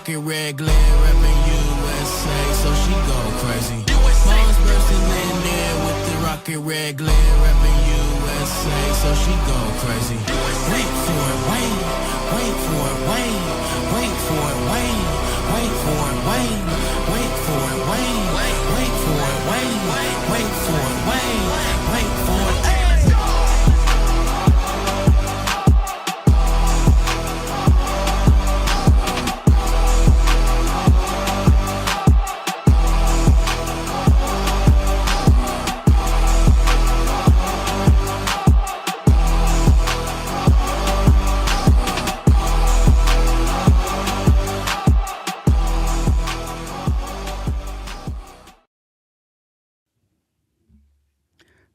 rocket red glare, reppin' USA, so she go crazy. Mom's bursting in there with the rocket red glare, reppin' USA, so she go crazy. Wait for it, wait for it, wait for it, wait for it, wait for it, wait for it, wait for it, wait for it.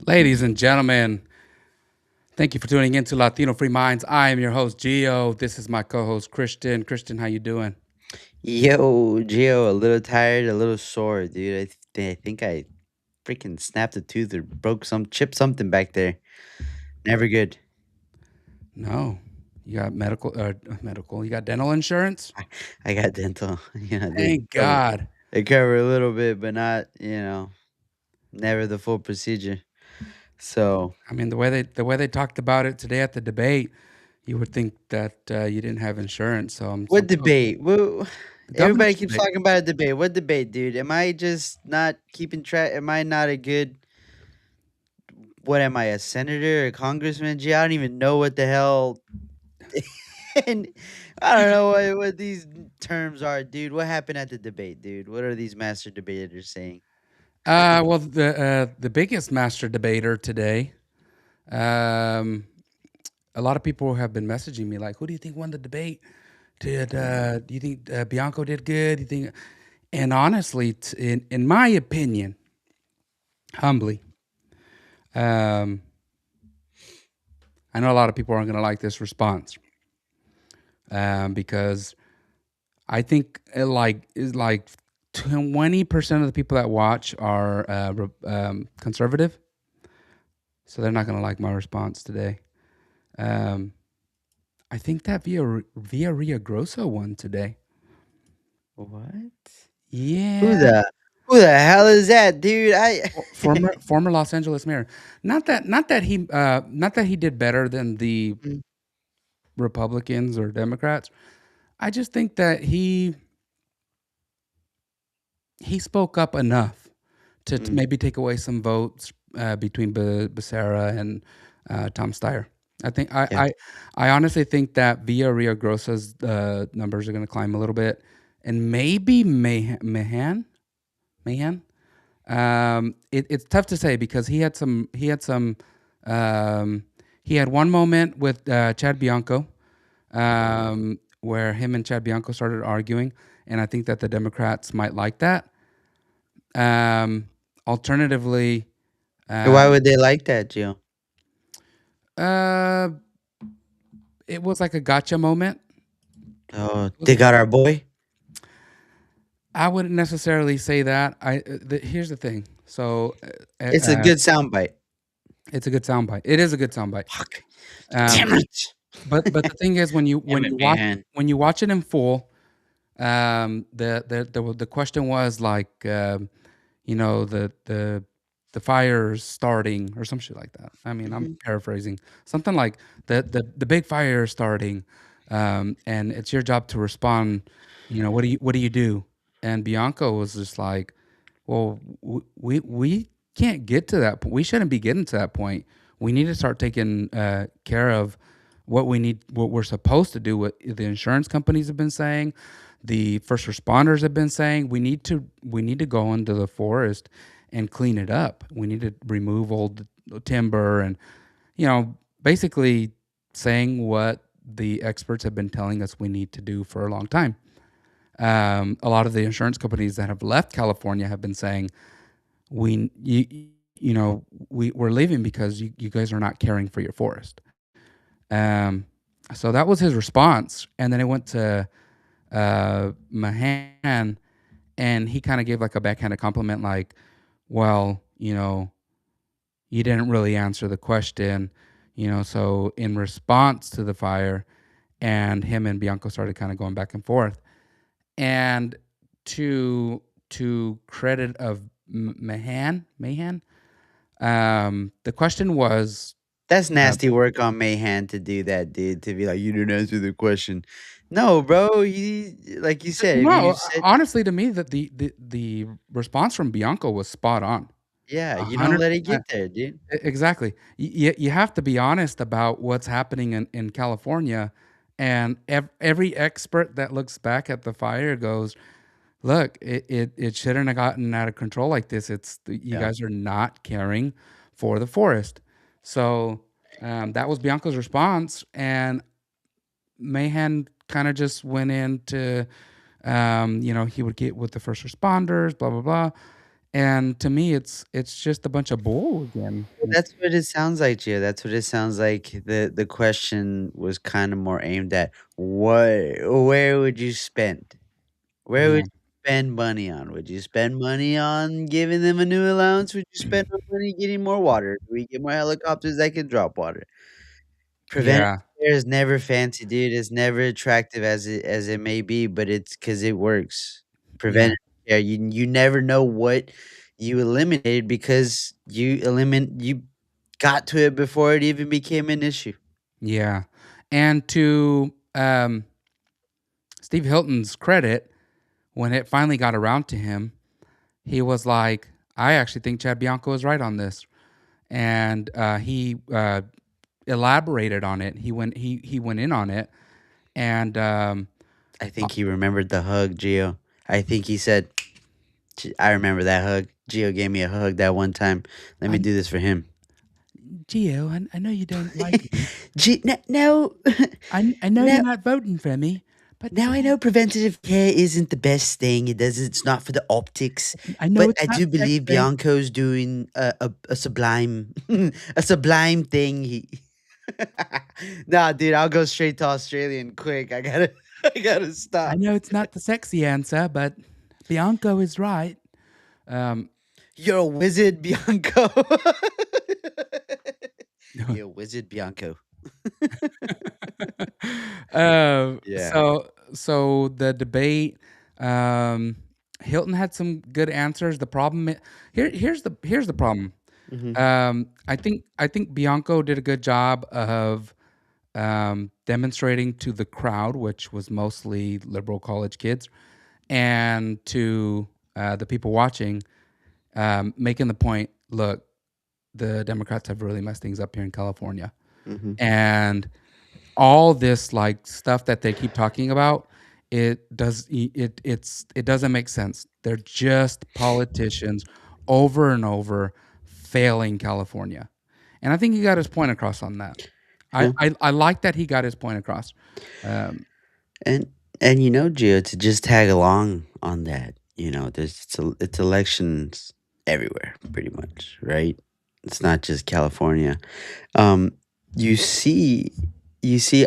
Ladies and gentlemen, thank you for tuning in to Latino Free Minds. I am your host, Gio. This is my co-host, Christian. Christian, how you doing? Yo, Gio, a little tired, a little sore, dude. I think I freaking snapped a tooth or chipped something back there. Never good. No, you got medical. You got dental insurance? I, I got dental. They Thank cover, God. they cover a little bit, but not, never the full procedure. So, I mean, the way they talked about it today at the debate, you would think that you didn't have insurance. So what debate? the Everybody governor's keeps debate. talking about a debate. What debate, dude? Am I just not keeping track? Am I not a good, what am I, a senator, a congressman? Gee, I don't even know what the hell. And I don't know what these terms are, dude. What happened at the debate, dude? What are these master debaters saying? Well, the biggest master debater today. Um, a lot of people have been messaging me like, "Who do you think won the debate? Do you think Bianco did good? Do you think?" And honestly, in my opinion, humbly, um, I know a lot of people aren't going to like this response because I think is like 20% of the people that watch are conservative, so they're not going to like my response today. Um, I think that Via Rio Grosso won today. What? Who Yeah. the who the hell is that, dude? Former Los Angeles mayor. Not that he did better than the Mm, Republicans or Democrats. I just think that he spoke up enough to mm, maybe take away some votes between Becerra and Tom Steyer. I think yeah. I honestly think that Via Rio Grosso's numbers are going to climb a little bit, and maybe Mahan. It's tough to say because um, he had one moment with Chad Bianco where him and Chad Bianco started arguing, and I think that the Democrats might like that. Alternatively, Why um, would they like that, Gio? uh, it was like a gotcha moment. Oh, It was they a, got our boy. I wouldn't necessarily say that. Here's the thing. So It's a good soundbite. it's a good soundbite. It is a good soundbite. Fuck. Um, Damn it. but the thing is, Damn it, man. when you watch it in full, the question was like, the fire's starting or some shit like that. I mean, I'm Mhm. paraphrasing something like the big fire is starting, and it's your job to respond. What do you do? And Bianco was just like, well, we can't get to that. We shouldn't be getting to that point. We need to start taking care of what we need, what we're supposed to do. What the insurance companies have been saying, the first responders have been saying. We need to go into the forest and clean it up. We need to remove old timber and basically saying what the experts have been telling us we need to do for a long time. A lot of the insurance companies that have left California have been saying we you, we're leaving because you guys are not caring for your forest. Um, so that was his response, and then it went to Mahan, and he kind of gave like a backhanded compliment, like, "Well, you didn't really answer the question." So in response to the fire, and him and Bianco started kind of going back and forth. And to credit of Mahan, the question was, That's uh, nasty work on Mayhan to do that, dude. To be like, you didn't answer the question. No, bro. Like you said, if you no, said, honestly, to me, that the response from Bianco was spot on, yeah, you don't let it 100%. get there, dude. Exactly. You have to be honest about what's happening in California, and every expert that looks back at the fire goes, "Look, it shouldn't have gotten out of control like this. You Yeah. guys are not caring for the forest." So that was Bianco's response, and Mahan kind of just went into, he would get with the first responders, blah blah blah. And to me, it's just a bunch of bull again. Well, that's what it sounds like, Gio. That's what it sounds like. The question was kind of more aimed at where would you spend? Where would Yeah, you spend money on? Would you spend money on giving them a new allowance? Would you spend money getting more water? Do we get more helicopters that can drop water? Preventive yeah, care is never fancy, dude. It's never attractive as it may be, but it's because it works. yeah, Preventive care, you never know what you eliminated because you got to it before it even became an issue. yeah. And to Steve Hilton's credit, when it finally got around to him, he was like, "I actually think Chad Bianco is right on this," and he elaborated on it. He went in on it, and I uh, think he remembered the hug, Gio. I think he said, I remember that hug. Gio gave me a hug that one time. Let me I, do this for him." Gio, I know you don't like me. No, I know you're no, not voting for me, but now I know preventative care isn't the best thing. It's not for the optics, I know but it's I not do believe sexy. Bianco's doing a sublime a sublime thing. Nah, dude, I'll go straight to Australian quick. I gotta I gotta I stop. know it's not the sexy answer, but Bianco is right. Um, You're a wizard, Bianco. You're a wizard, Bianco. Yeah. so the debate, um, Hilton had some good answers. The problem here's the problem. Hmm. I think Bianco did a good job of demonstrating to the crowd, which was mostly liberal college kids, and to the people watching, making the point: look, the Democrats have really messed things up here in California, Hmm. and all this like stuff that they keep talking about, it doesn't make sense. They're just politicians over and over failing California, and I think he got his point across on that. I Yeah. I like that he got his point across. Um, And you know, Gio, to just tag along on that, there's it's elections everywhere, pretty much, right? It's not just California. Um, you see,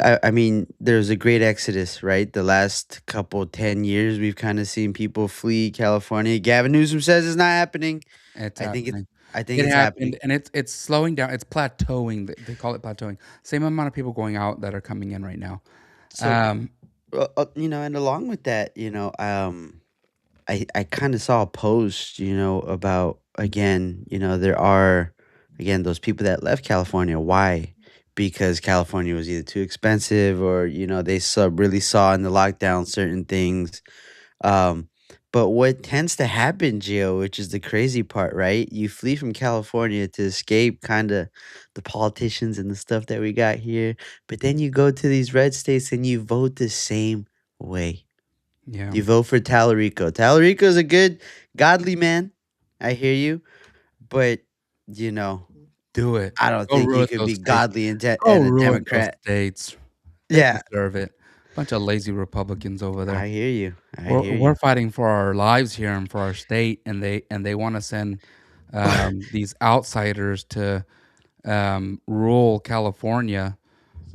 I mean, there's a great exodus, right? The last couple 10 years, we've kind of seen people flee California. Gavin Newsom says it's not happening. it's I think it's happening. I think It it's happened, happening. and it's slowing down. It's plateauing. They call it plateauing. Same amount of people going out that are coming in right now. So, Um, and along with that, I kind of saw a post, about again, there are again those people that left California. Why? Because California was either too expensive or they really saw in the lockdown certain things. Um, but what tends to happen, Gio, which is the crazy part, right? You flee from California to escape kind of the politicians and the stuff that we got here, but then you go to these red states and you vote the same way. yeah, You vote for Talarico. Talarico's a good, godly man. I hear you, but you know, do it. I don't Go think you ruin could those be states. godly Go and a ruin those Democrat. states. They Yeah, deserve it. Bunch of lazy Republicans over there. I hear you. I We're hear we're you. fighting for our lives here and for our state, and they want to send these outsiders to rural California.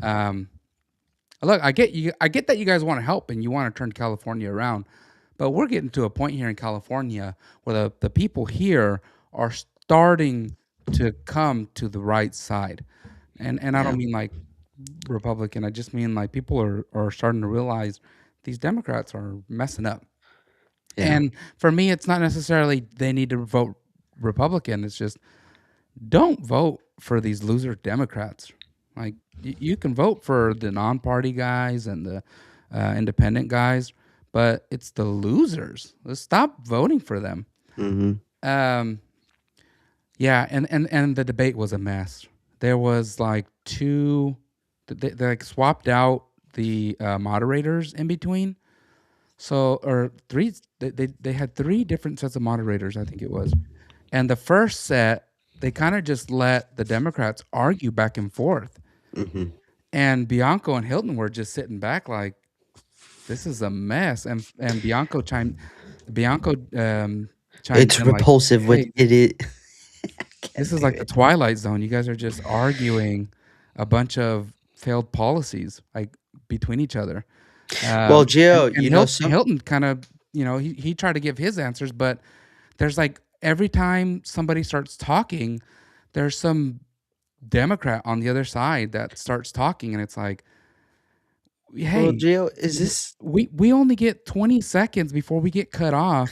Um, Look, I get you. I get that you guys want to help and you want to turn California around, but we're getting to a point here in California where the people here are starting to come to the right side, and I Yeah. don't mean like Republican. I just mean like people are starting to realize these Democrats are messing up. Yeah. And for me, it's not necessarily they need to vote Republican. It's just don't vote for these loser Democrats. Like you can vote for the non-party guys and the independent guys, but it's the losers. Let's stop voting for them. Mm-hmm. Um, yeah, and the debate was a mess. There was like two, they like swapped out the moderators in between. So or three, they had three different sets of moderators, I think it was. And the first set, they kind of just let the Democrats argue back and forth. Mm-hmm. And Bianco and Hilton were just sitting back like, this is a mess. And Bianco chimed It's in like, repulsive what hey, it is. this Can't is do like the it. Twilight Zone. You guys are just arguing a bunch of failed policies like between each other. Well, And Gio, and you know some. Hilton kind of, he tried to give his answers, but there's like every time somebody starts talking, there's some Democrat on the other side that starts talking, and it's like, Well, hey, Gio, is this? we only get 20 seconds before we get cut off,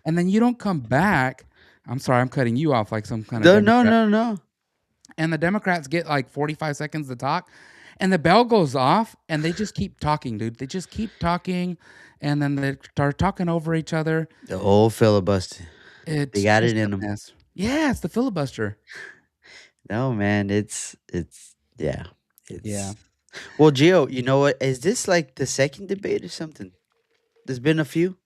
and then you don't come back. I'm sorry, I'm cutting you off like some kind of No, no, Democrat. no, no. And the Democrats get like 45 seconds to talk, and the bell goes off, and they just keep talking, dude. They just keep talking, and then they start talking over each other. The whole filibuster. They It's got just it a in them. mess. Yeah, it's the filibuster. No, man, it's yeah, Yeah, it's. Well, Gio, you know what? Is this like the second debate or something? There's been a few.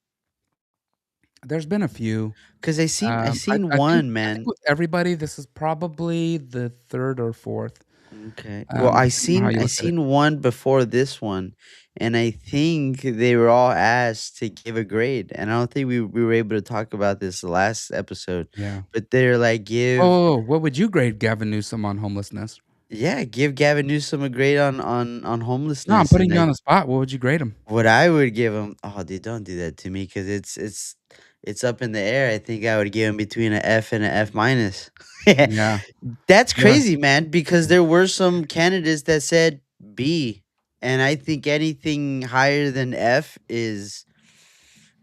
there's been a few. Cause I I seen I think one, I think man. with everybody, this is probably the third or fourth, Okay. Well, depending on how you I look at it. seen one before this one, and I think they were all asked to give a grade, and I don't think we were able to talk about this the last episode, Yeah. but they're like give Oh, what would you grade Gavin Newsom on homelessness? yeah give Gavin Newsom a grade on No, I'm homelessness, putting and you on like the spot. What would you grade him? what I would give him. Oh, dude, don't do that to me, cause it's up in the air. I think I would give him between an F and an F minus. Yeah. That's Yeah. crazy, man, because there were some candidates that said B, and I think anything higher than F is,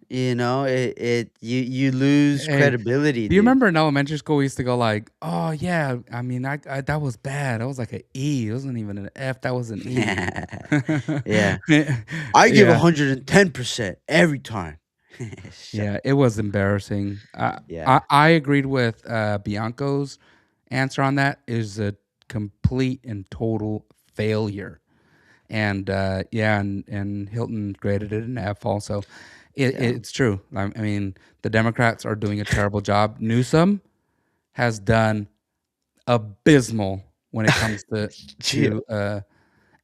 you lose Hey, credibility, do you dude. remember in elementary school we used to go like, "Oh yeah, I mean, I that was bad. That was like an E. It wasn't even an F. That was an E." Yeah, I give Yeah. 110% every time. Shut Yeah, up. it was embarrassing. Yeah, I agreed with Bianco's answer on that. Is a complete and total failure. And yeah, and Hilton graded it an F. Also, yeah. it's true. I mean, the Democrats are doing a terrible job. Newsom has done abysmal when it comes Gio, to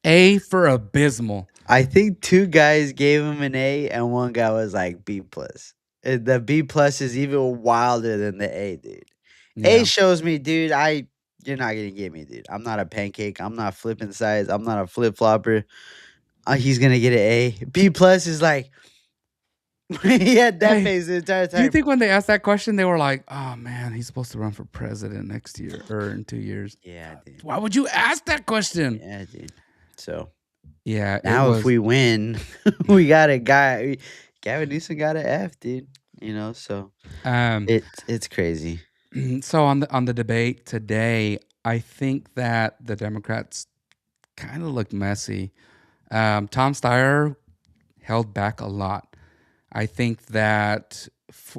A for abysmal. I think two guys gave him an A, and one guy was like B plus. The B plus is even wilder than the A, dude. A Yeah. shows me, dude, you're not gonna get me, dude. I'm not a pancake. I'm not flipping sides. I'm not a flip flopper. He's gonna get an A. B plus is like he had that Hey, face the entire do you time. think when they asked that question, they were like, "Oh man, he's supposed to run for president next year or in 2 years"? Yeah, dude. Why would you ask that question? Yeah, dude. So Yeah, it now if was. we win, we got a guy. Gavin Newsom got an F, dude. So Um, it's crazy. so on the debate today, I think that the Democrats kind of looked messy. Tom Steyer held back a lot. I think that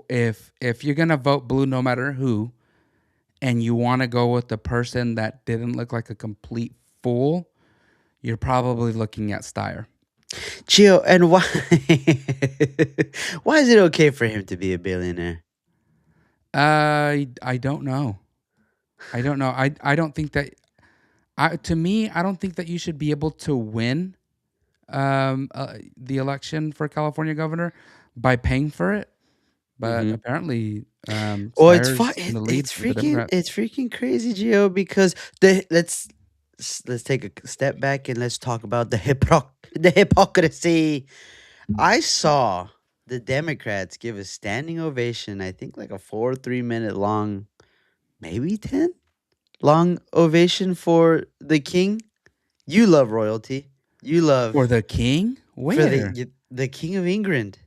if you're gonna vote blue, no matter who, and you want to go with the person that didn't look like a complete fool, you're probably looking at Steyer. Gio, and why why is it okay for him to be a billionaire? I don't know. I don't know. I don't think that. To me, I don't think that you should be able to win the election for California governor by paying for it. But Mhm. apparently, Well, Steyer's in the lead with the Democrats. it's freaking crazy, Gio, because let's take a step back and let's talk about the hypocrisy. I saw the Democrats give a standing ovation, I think like a 3 minute long, maybe 10 long ovation for the king. You love royalty. You For love the king? for Where? the king of England.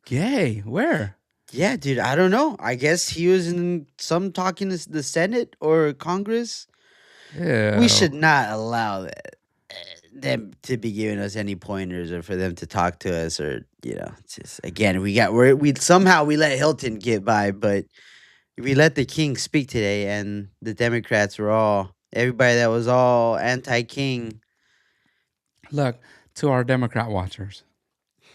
Gay? Where? Yeah, dude. I don't know. I guess he was in some talking to the Senate or Congress. We Yeah. should not allow that, them to be giving us any pointers or for them to talk to us or it's just again we somehow we let Hilton get by, but we let the king speak today, and the Democrats were all everybody that was all anti-king. Look, to our Democrat watchers,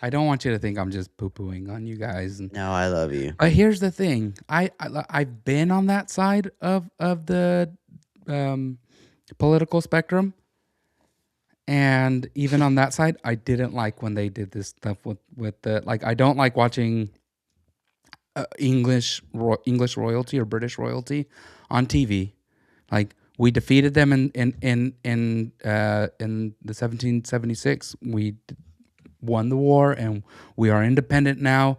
I don't want you to think I'm just poo pooing on you guys. No, I love you. But here's the thing: I've been on that side of the um, political spectrum, and even on that side, I didn't like when they did this stuff with the like. I don't like watching English royalty or British royalty on TV. Like we defeated them in the 1776. We won the war and we are independent now.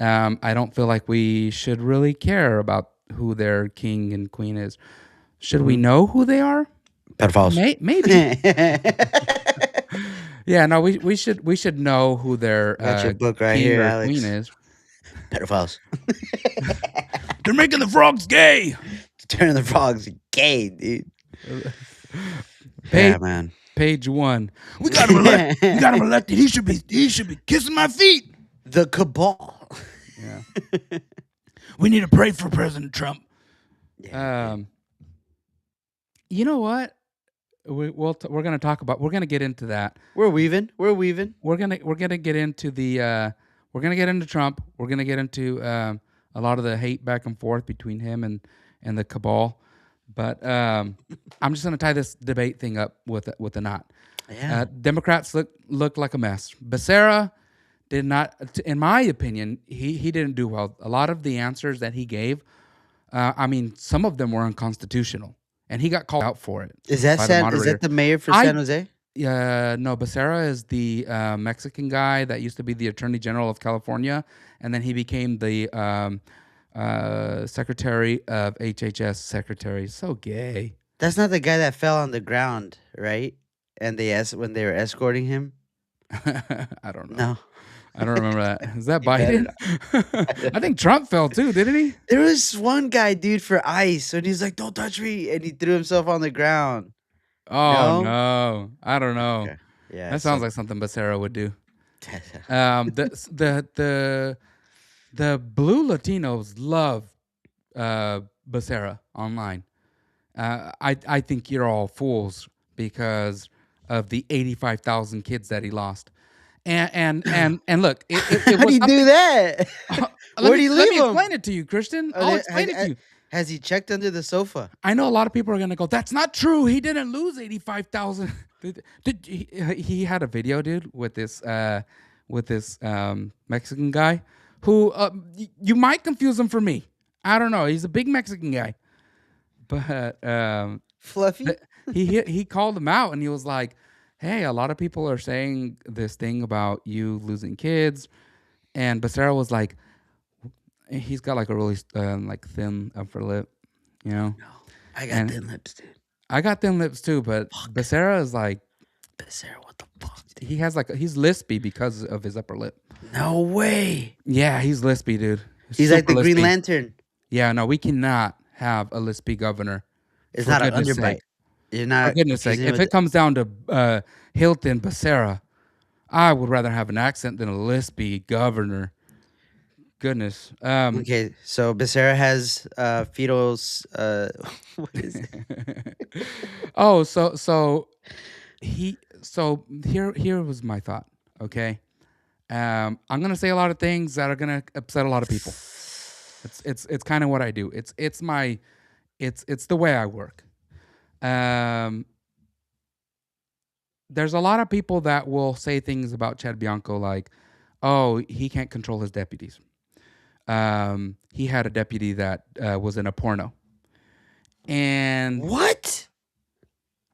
I don't feel like we should really care about who their king and queen is. Should we know who they are? Pedophiles. Maybe. Yeah, no, we should know who their Got your book right king here, or Alex. queen is. Pedophiles. They're making the frogs gay. Turning the frogs gay, dude. Page, Yeah, man. page 1. We got him elected. We got him elected. He should be kissing my feet. The cabal. Yeah. We need to pray for President Trump. Yeah. You know what? We're going to talk about. We're going to get into that. We're weaving. We're weaving. We're gonna get into the. We're gonna get into Trump. We're gonna get into a lot of the hate back and forth between him and the cabal. But I'm just gonna tie this debate thing up with a knot. Yeah. Democrats look like a mess. Becerra did not, in my opinion, he didn't do well. A lot of the answers that he gave, I mean, some of them were unconstitutional, and he got called out for it. Is that by the Is moderator. that the mayor for I- San Jose? No, Becerra is the Mexican guy that used to be the Attorney General of California, and then he became the Secretary of HHS Secretary. So gay. That's not the guy that fell on the ground, right? And when they were escorting him. I don't know. No. I don't remember that. Is that You better Biden? I think Trump fell too, didn't he? There was one guy, dude, for ICE, and he's like, "Don't touch me," and he threw himself on the ground. Oh No? no, I don't know. Okay. Yeah, That sounds like something Becerra would do. The blue Latinos love Becerra online. I think you're all fools because of the 85,000 kids that he lost. And look, it How do was you do that? Where do you let leave me him? explain it to you, Christian. I'll explain it to you. Has he checked under the sofa? I know a lot of people are gonna go, "That's not true. He didn't lose 85,000." He had a video, dude, with this Mexican guy who you might confuse him for me. I don't know. He's a big Mexican guy, but Fluffy? he called him out and he was like, "Hey, a lot of people are saying this thing about you losing kids," and Becerra was like, he's got like a really like thin upper lip, you know. No. I got thin lips, dude. I got thin lips too, but Becerra is like, Becerra, what the fuck, dude? he has like he's lispy because of his upper lip. No way. Yeah, he's lispy, dude. He's like the Super Green lispy. Lantern. Yeah, no, we cannot have a lispy governor. It's For not an goodness underbite. sake. You're For not. goodness sake, confusing if with it comes down to Hilton Becerra, I would rather have an accent than a lispy governor. Goodness. Okay, so Becerra has fetal. What is it? Oh, so here was my thought. Okay, I'm gonna say a lot of things that are gonna upset a lot of people. It's kind of what I do. It's the way I work. There's a lot of people that will say things about Chad Bianco like, "Oh, he can't control his deputies." He had a deputy that was in a porno, and What?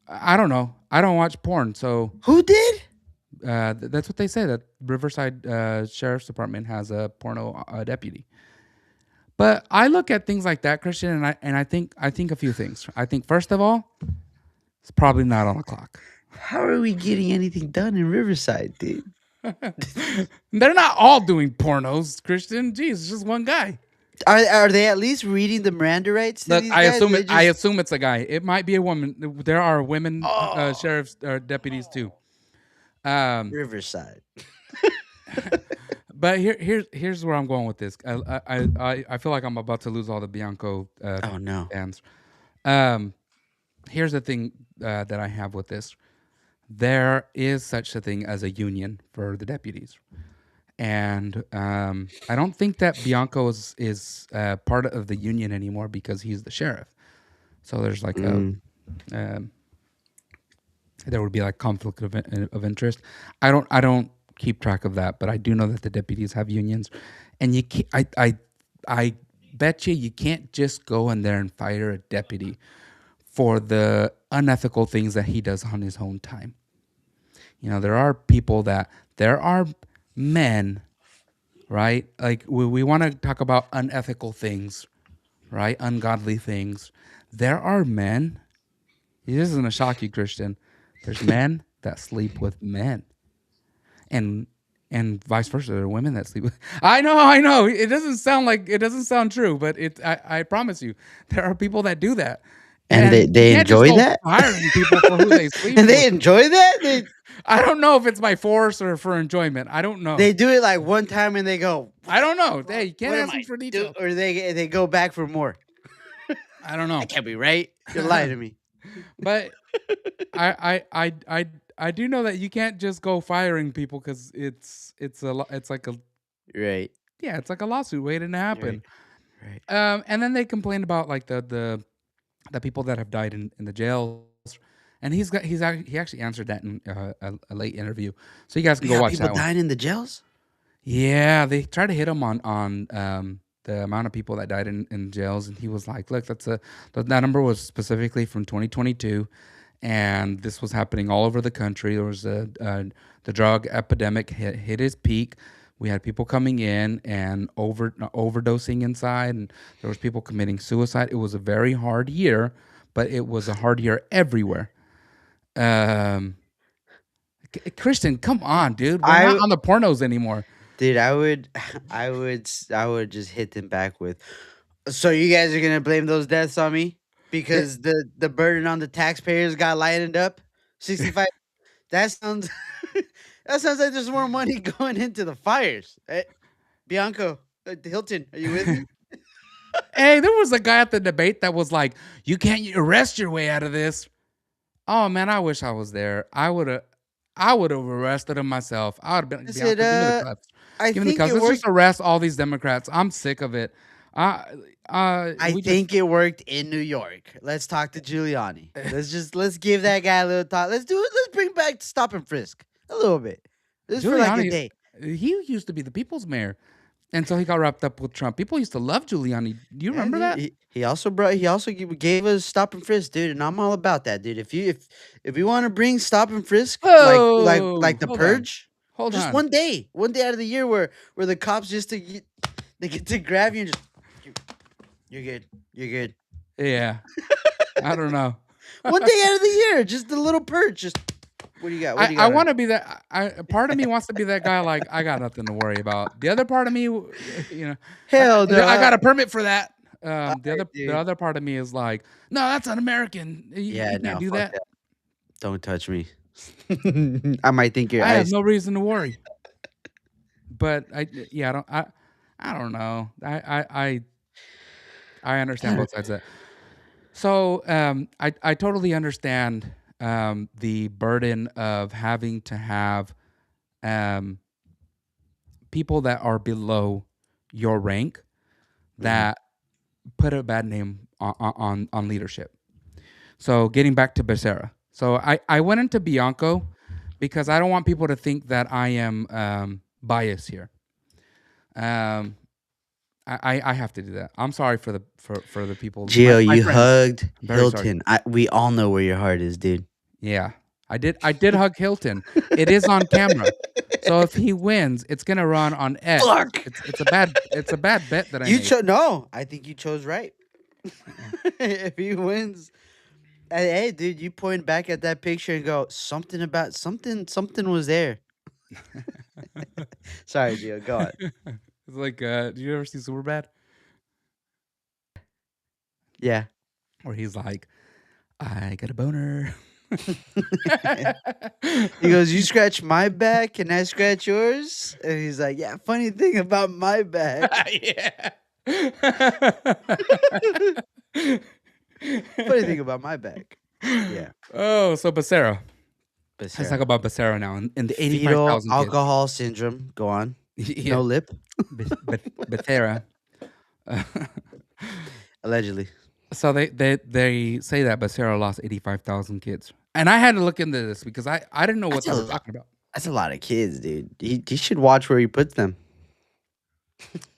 I don't know. I don't watch porn, so Who did? that's what they say. That Riverside Sheriff's Department has a porno deputy. But I look at things like that, Christian, and I think a few things. I think first of all, it's probably not on the clock. How are we getting anything done in Riverside, dude? They're not all doing pornos, Christian. Jeez, it's just one guy. Are they at least reading the Miranda rights to Look, these guys? They I just assume it's a guy. It might be a woman. There are women oh sheriffs or deputies too. Um, Riverside. but here's where I'm going with this. I feel like I'm about to lose all the Bianco Oh no. fans. Um, here's the thing that I have with this. There is such a thing as a union for the deputies, and I don't think that Bianco is part of the union anymore because he's the sheriff. So there's like a Mm. um, there would be like conflict of interest. I don't keep track of that, but I do know that the deputies have unions, and you can't, I bet you can't just go in there and fire a deputy for the unethical things that he does on his own time. There are men, right? Like we want to talk about unethical things, right? Ungodly things. There are men. This isn't a shock you, Christian. There's men that sleep with men, and vice versa. There are women that sleep with. I know. It doesn't sound true, but I promise you, there are people that do that, And and you they can't just enjoy go that? firing people for who they sleep And they with. enjoy that? I don't know if it's by force or for enjoyment. I don't know. They do it like one time and they go, I don't know. Hey, you can't what am ask me I for do? details. Or they go back for more. I don't That know. can't be right. You're lying to me. But I do know that you can't just go firing people because it's like a Right. yeah, it's like a lawsuit waiting to Right. happen. Right. And then they complained about like the people that have died in the jails, and he actually answered that in a late interview, so you guys can We go got watch people that one. dying in the jails? Yeah, they tried to hit him on the amount of people that died in jails, and he was like, "Look, that number was specifically from 2022, and this was happening all over the country. There was the drug epidemic hit its peak. We had people coming in and overdosing inside, and there was people committing suicide. It was a very hard year, but it was a hard year everywhere." Um, Christian, come on, dude. We're not I on the pornos anymore. dude, I would I would just hit them back with, so you guys are gonna blame those deaths on me because the burden on the taxpayers got lightened up? 65. That sounds that sounds like there's more money going into the fires. Bianco, Hilton, are you with me? Hey, there was a guy at the debate that was like, "You can't arrest your way out of this." Oh man, I wish I was there. I would have arrested him myself. I would have been I said, Bianca. Give me the cuffs. I Give me the think cuffs. it Let's just worked. arrest all these Democrats. I'm sick of it. I We just think it worked in New York. Let's talk to Giuliani. Let's give that guy a little talk. Let's do it. Let's bring back stop and frisk a little bit. Just for like a Giuliani. day. He used to be the people's mayor, and so he got wrapped up with Trump. People used to love Giuliani. Do you Yeah, remember dude. that? He also gave us stop and frisk, dude, and I'm all about that, dude. If you want to bring stop and frisk Whoa! like the Hold on. purge, Hold just on. one day out of the year where the cops they get to grab you and just you're good, you're good. Yeah. I don't know. One day out of the year, just a little purge. Just what do you got? What do you I got? want to be that. Part of me wants to be that guy. Like I got nothing to worry about. The other part of me, Hell no. I got a permit for that. Alright, The dude. other part of me is like, no, that's un-American. Yeah, You can't no, do fuck that. that. Don't touch me. I might think you're I have ice. no reason to worry. But I don't. I don't know. I understand both sides of that. So I totally understand the burden of having to have um, people that are below your rank Mhm. that put a bad name on leadership. So getting back to Becerra. So I went into Bianco because I don't want people to think that I am biased here. Um, I have to do that. I'm sorry for the people, Gio, my you friends. hugged I'm very sorry. Hilton. We all know where your heart is, dude. Yeah, I did hug Hilton. It is on camera. So if he wins, it's gonna run on X. Fuck. It's a bad bet that I You made. chose no. I think you chose right. If he wins, hey, dude, you point back at that picture and go something about something. Something was there. Sorry, Gio. Go on. It's like, did you ever see Superbad? Yeah. Where he's like, I got a boner. He goes, "You scratch my back, can I scratch yours?" And he's like, "Yeah, funny thing about my back. Yeah. Funny thing about my back." Yeah. Oh, so Becerra. Let's talk Becerra. about Becerra now. In the Fetal 85,000 kids. alcohol syndrome. Go on. Yeah. No lip. Becerra. Allegedly. So they say that Becerra lost 85,000 kids. And I had to look into this because I didn't know what That's they a were lot. talking about. That's a lot of kids, dude. He should watch where he puts them.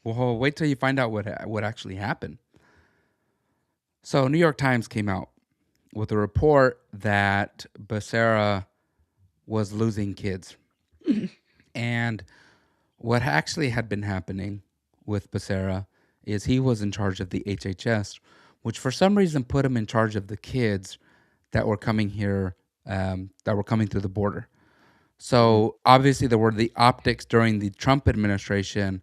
Well, wait till you find out what actually happened. So New York Times came out with a report that Becerra was losing kids. And what actually had been happening with Becerra is he was in charge of the HHS, which for some reason put him in charge of the kids that were coming here, that were coming through the border. So obviously there were the optics during the Trump administration.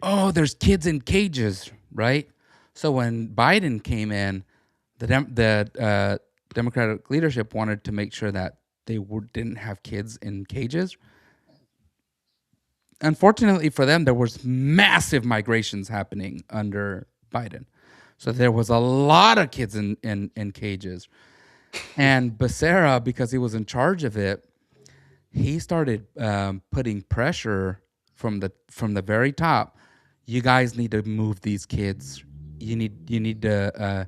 Oh, there's kids in cages, right? So when Biden came in, the Democratic leadership wanted to make sure that didn't have kids in cages. Unfortunately for them, there was massive migrations happening under Biden. So there was a lot of kids in cages. And Becerra, because he was in charge of it, he started putting pressure from the very top. You guys need to move these kids. You need to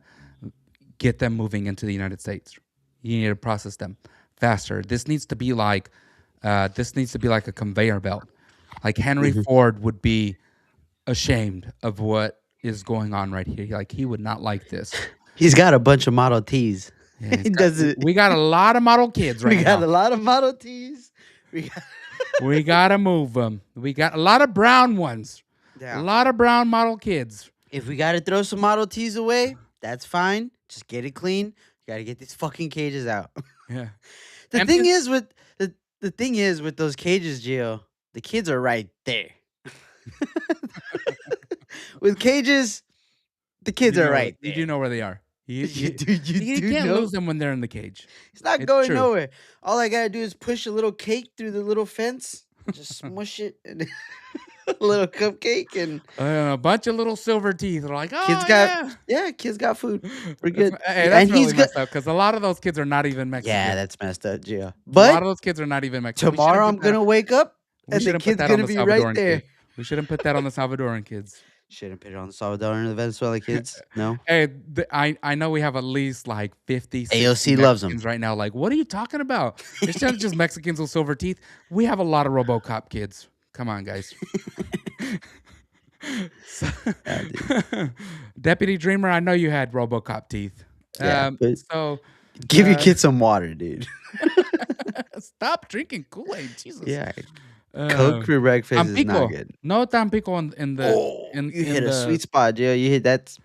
get them moving into the United States. You need to process them faster. This needs to be like a conveyor belt. Like Henry Ford would be ashamed of what is going on right here. Like he would not like this. He's got a bunch of Model Ts. Yeah, He does it. we got a lot of model kids right We got now. a lot of Model Ts. We gotta move them. We got a lot of brown ones. Yeah. A lot of brown model kids. If we gotta throw some Model Ts away, that's fine. Just get it clean. You gotta get these fucking cages out. Yeah. The And thing then- is with the thing is with those cages, Gio, the kids are right there. With cages, the kids are right there. You do know where they are. You You do can't know? lose them when they're in the cage. It's not It's going true. nowhere. All I gotta do is push a little cake through the little fence, just smush it, and a little cupcake, and A bunch of little silver teeth are like, oh, kids got kids got food. We're good. Hey, that's And really he's good. messed up because a lot of those kids are not even Mexican. Yeah, that's messed up, Gio. a lot But of those kids are not even Mexican. We tomorrow I'm shouldn't put that- gonna wake up we and the shouldn't put kid's that on gonna the be right Salvadoran there. kid. We shouldn't put that on the Salvadoran kids. Shouldn't put it on the Salvador and the Venezuela kids. No. Hey, I know we have at least like 50, 60 AOC loves 'em. Mexicans right now. Like, what are you talking about? It's not just Mexicans with silver teeth. We have a lot of RoboCop kids. Come on, guys. So- Deputy Dreamer, I know you had RoboCop teeth. Yeah, but- So Give your kid some water, dude. stop drinking Kool-Aid. Jesus. Yeah. Uh, Coke for breakfast is Tampico. not good. No Tampico in the Oh, in, you in hit the, a sweet spot, Joe. You hit that.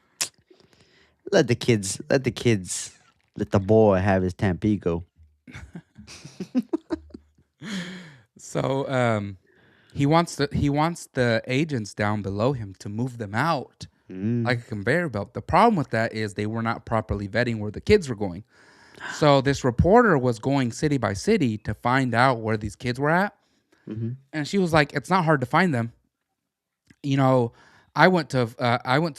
Let the kids, let the boy have his Tampico. So he wants the agents down below him to move them out like a conveyor belt. The problem with that is they were not properly vetting where the kids were going. So this reporter was going city by city to find out where these kids were at. And she was like, it's not hard to find them. You know, I went to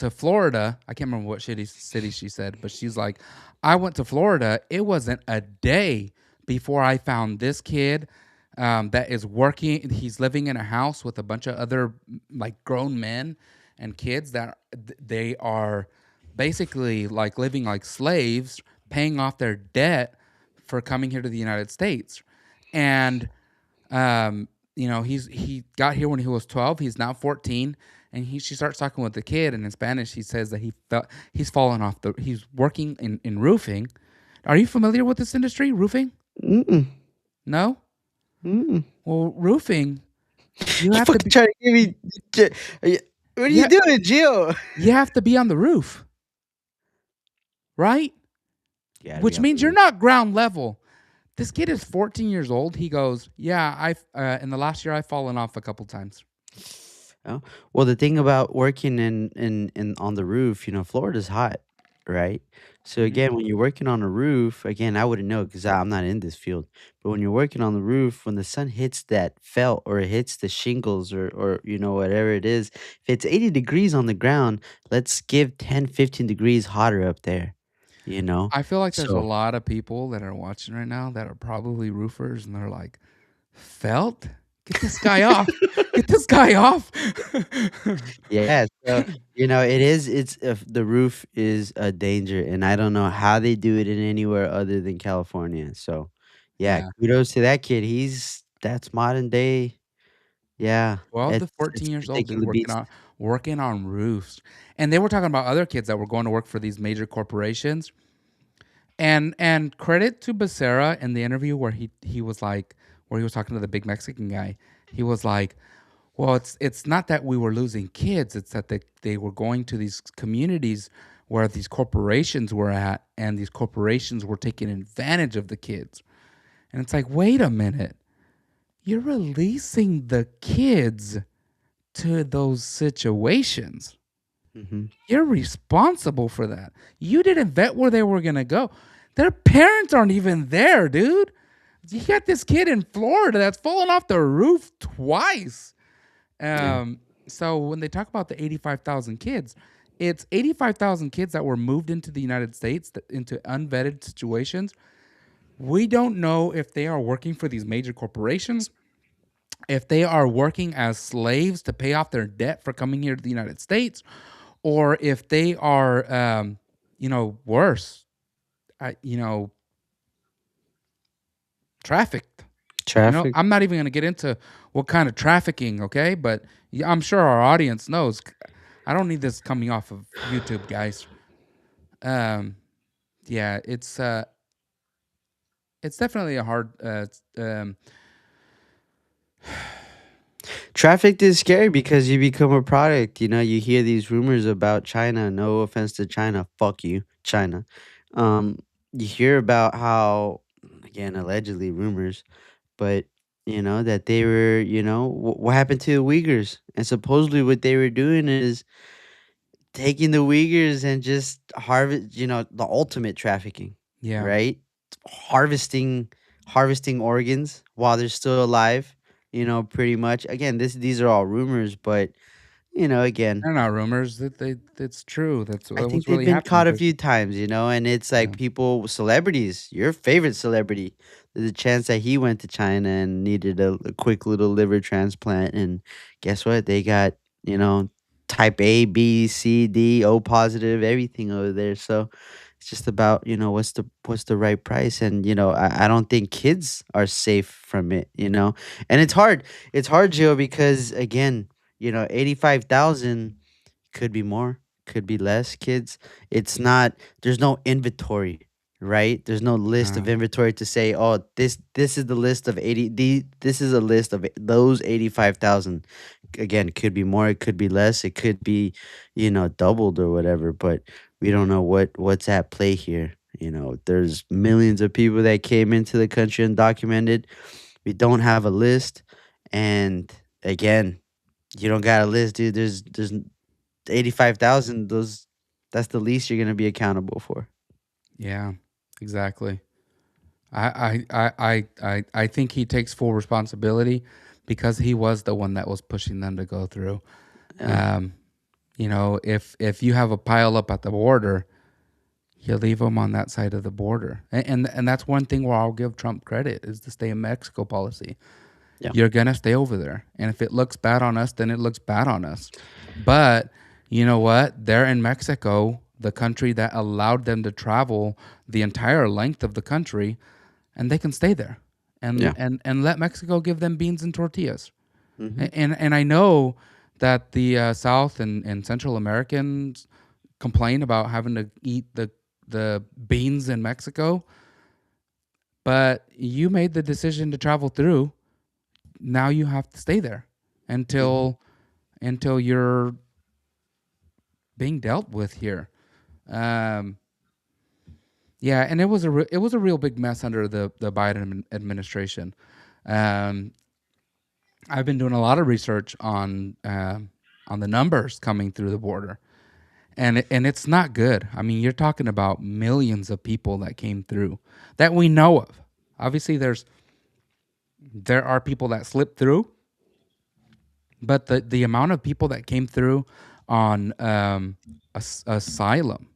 Florida. I can't remember what city she said, but she's like, I went to Florida. It wasn't a day before I found this kid that is working. He's living in a house with a bunch of other like grown men and kids that they are basically like living like slaves, paying off their debt for coming here to the United States. And you know, he got here when he was 12. He's now 14, and she starts talking with the kid, and in Spanish he says that he's fallen off he's working in roofing. Are you familiar with this industry, roofing? No. Well, roofing, you have to Fucking trying to give me. What are you doing, Gio? you have to be on the roof, right? Yeah, Which means you're not ground level. This kid is 14 years old. He goes, "Yeah, I've in the last year I've fallen off a couple times." Oh, well, the thing about working in on the roof, Florida's hot, right? So Mhm. again, when you're working on a roof, again, I wouldn't know because I'm not in this field. But when you're working on the roof, when the sun hits that felt or it hits the shingles or whatever it is, if it's 80 degrees on the ground, let's give 10, 15 degrees hotter up there, you know? I feel like there's a So lot of people that are watching right now that are probably roofers, and they're like, "Felt? Get this guy off! Get this guy off!" yeah, so, it's if the roof is a danger, and I don't know how they do it in anywhere other than California, so, yeah, Yeah. kudos to that kid, that's modern day. Yeah, 12 to it's 14 years old, dude, particular beast. working on roofs. And they were talking about other kids that were going to work for these major corporations. And credit to Becerra in the interview where he was like, where he was talking to the big Mexican guy. He was like, "Well, it's not that we were losing kids, it's that they were going to these communities where these corporations were at, and these corporations were taking advantage of the kids." And it's like, "Wait a minute. You're releasing the kids to those situations. Mhm. You're responsible for that. You didn't vet where they were gonna go. Their parents aren't even there, dude. You got this kid in Florida that's fallen off the roof twice." Yeah. So when they talk about the 85,000 kids, it's 85,000 kids that were moved into the United States into unvetted situations. We don't know if they are working for these major corporations, if they are working as slaves to pay off their debt for coming here to the United States, or if they are, worse, you know, trafficked. Traffic. I'm not even going to get into what kind of trafficking, okay? But I'm sure our audience knows. I don't need this coming off of YouTube, guys. Um, yeah, it's definitely a hard. Traffic is scary because you become a product, you hear these rumors about China, no offense to China, fuck you, China. Um, you hear about how, again, allegedly rumors, but that they were, what happened to the Uyghurs, and supposedly what they were doing is taking the Uyghurs and just harvest, the ultimate trafficking, Yeah, right? Harvesting harvesting organs while they're still alive, pretty much. Again, these are all rumors, but again, they're not rumors. It's true. I What's think they've really been happening, caught a Christian. few times, and it's Yeah, like people, celebrities, your favorite celebrity. There's a chance that he went to China and needed a quick little liver transplant, and guess what? They got, you know, type A, B, C, D, O positive, everything over there. So it's just about, what's the right price, and I don't think kids are safe from it. And it's hard. It's hard, Joe, because again, 85,000 could be more, could be less kids. It's not there's no inventory, right? There's no list uh, of inventory to say, "Oh, this is the list of 80 this is a list of those 85,000." Again, it could be more, it could be less, it could be, doubled or whatever, but we don't know what's at play here. There's millions of people that came into the country undocumented. We don't have a list, and again, you don't got a list, dude. There's 85,000, that's the least you're gonna be accountable for. yeah, exactly. I think he takes full responsibility because he was the one that was pushing them to go through. Yeah. Um, if you have a pile up at the border, you leave them on that side of the border, and that's one thing where I'll give Trump credit is the stay in Mexico policy. Yeah. You're gonna stay over there, and if it looks bad on us, then it looks bad on us. But you know what? They're in Mexico, the country that allowed them to travel the entire length of the country, and they can stay there, and Yeah. and let Mexico give them beans and tortillas. Mhm. And I know that the South and Central Americans complain about having to eat the beans in Mexico, but you made the decision to travel through. Now you have to stay there Mhm. until you're being dealt with here. Um, Yeah, and it was a real big mess under the Biden administration. Um, I've been doing a lot of research on the numbers coming through the border, and it's not good. I mean, you're talking about millions of people that came through that we know of. Obviously, there are people that slipped through, but the amount of people that came through on asylum,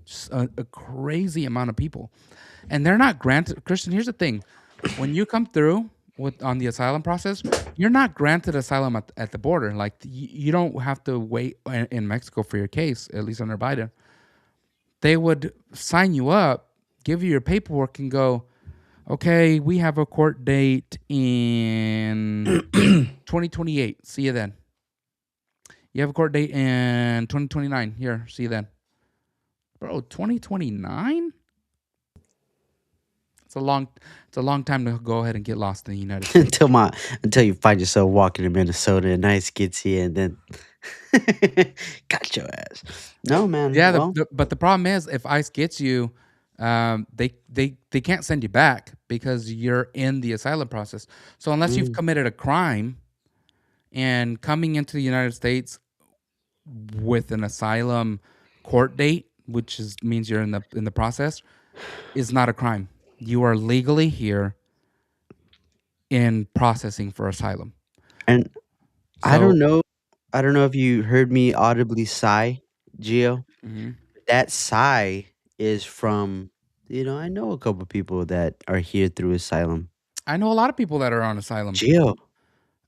just a crazy amount of people, and they're not granted. Christian, here's the thing: when you come through with on the asylum process, you're not granted asylum at the border. Like you don't have to wait in Mexico for your case, at least under Biden. They would sign you up, give you your paperwork, and go, okay, we have a court date in 2028. See you then. You have a court date in 2029. Here, see you then. Bro, 2029? It's a long it's a long time to go ahead and get lost in the United States. until you find yourself walking in Minnesota and ICE gets you and then got your ass. No, man. Yeah, Well, but the problem is if ICE gets you, they can't send you back because you're in the asylum process. So unless you've mm, committed a crime and coming into the United States with an asylum court date, which is means you're in the process, is not a crime. You are legally here in processing for asylum. and I don't So, know. I don't know if you heard me audibly sigh, Gio. mhm. That sigh is from, I know a couple people that are here through asylum. I know a lot of people that are on asylum. Gio,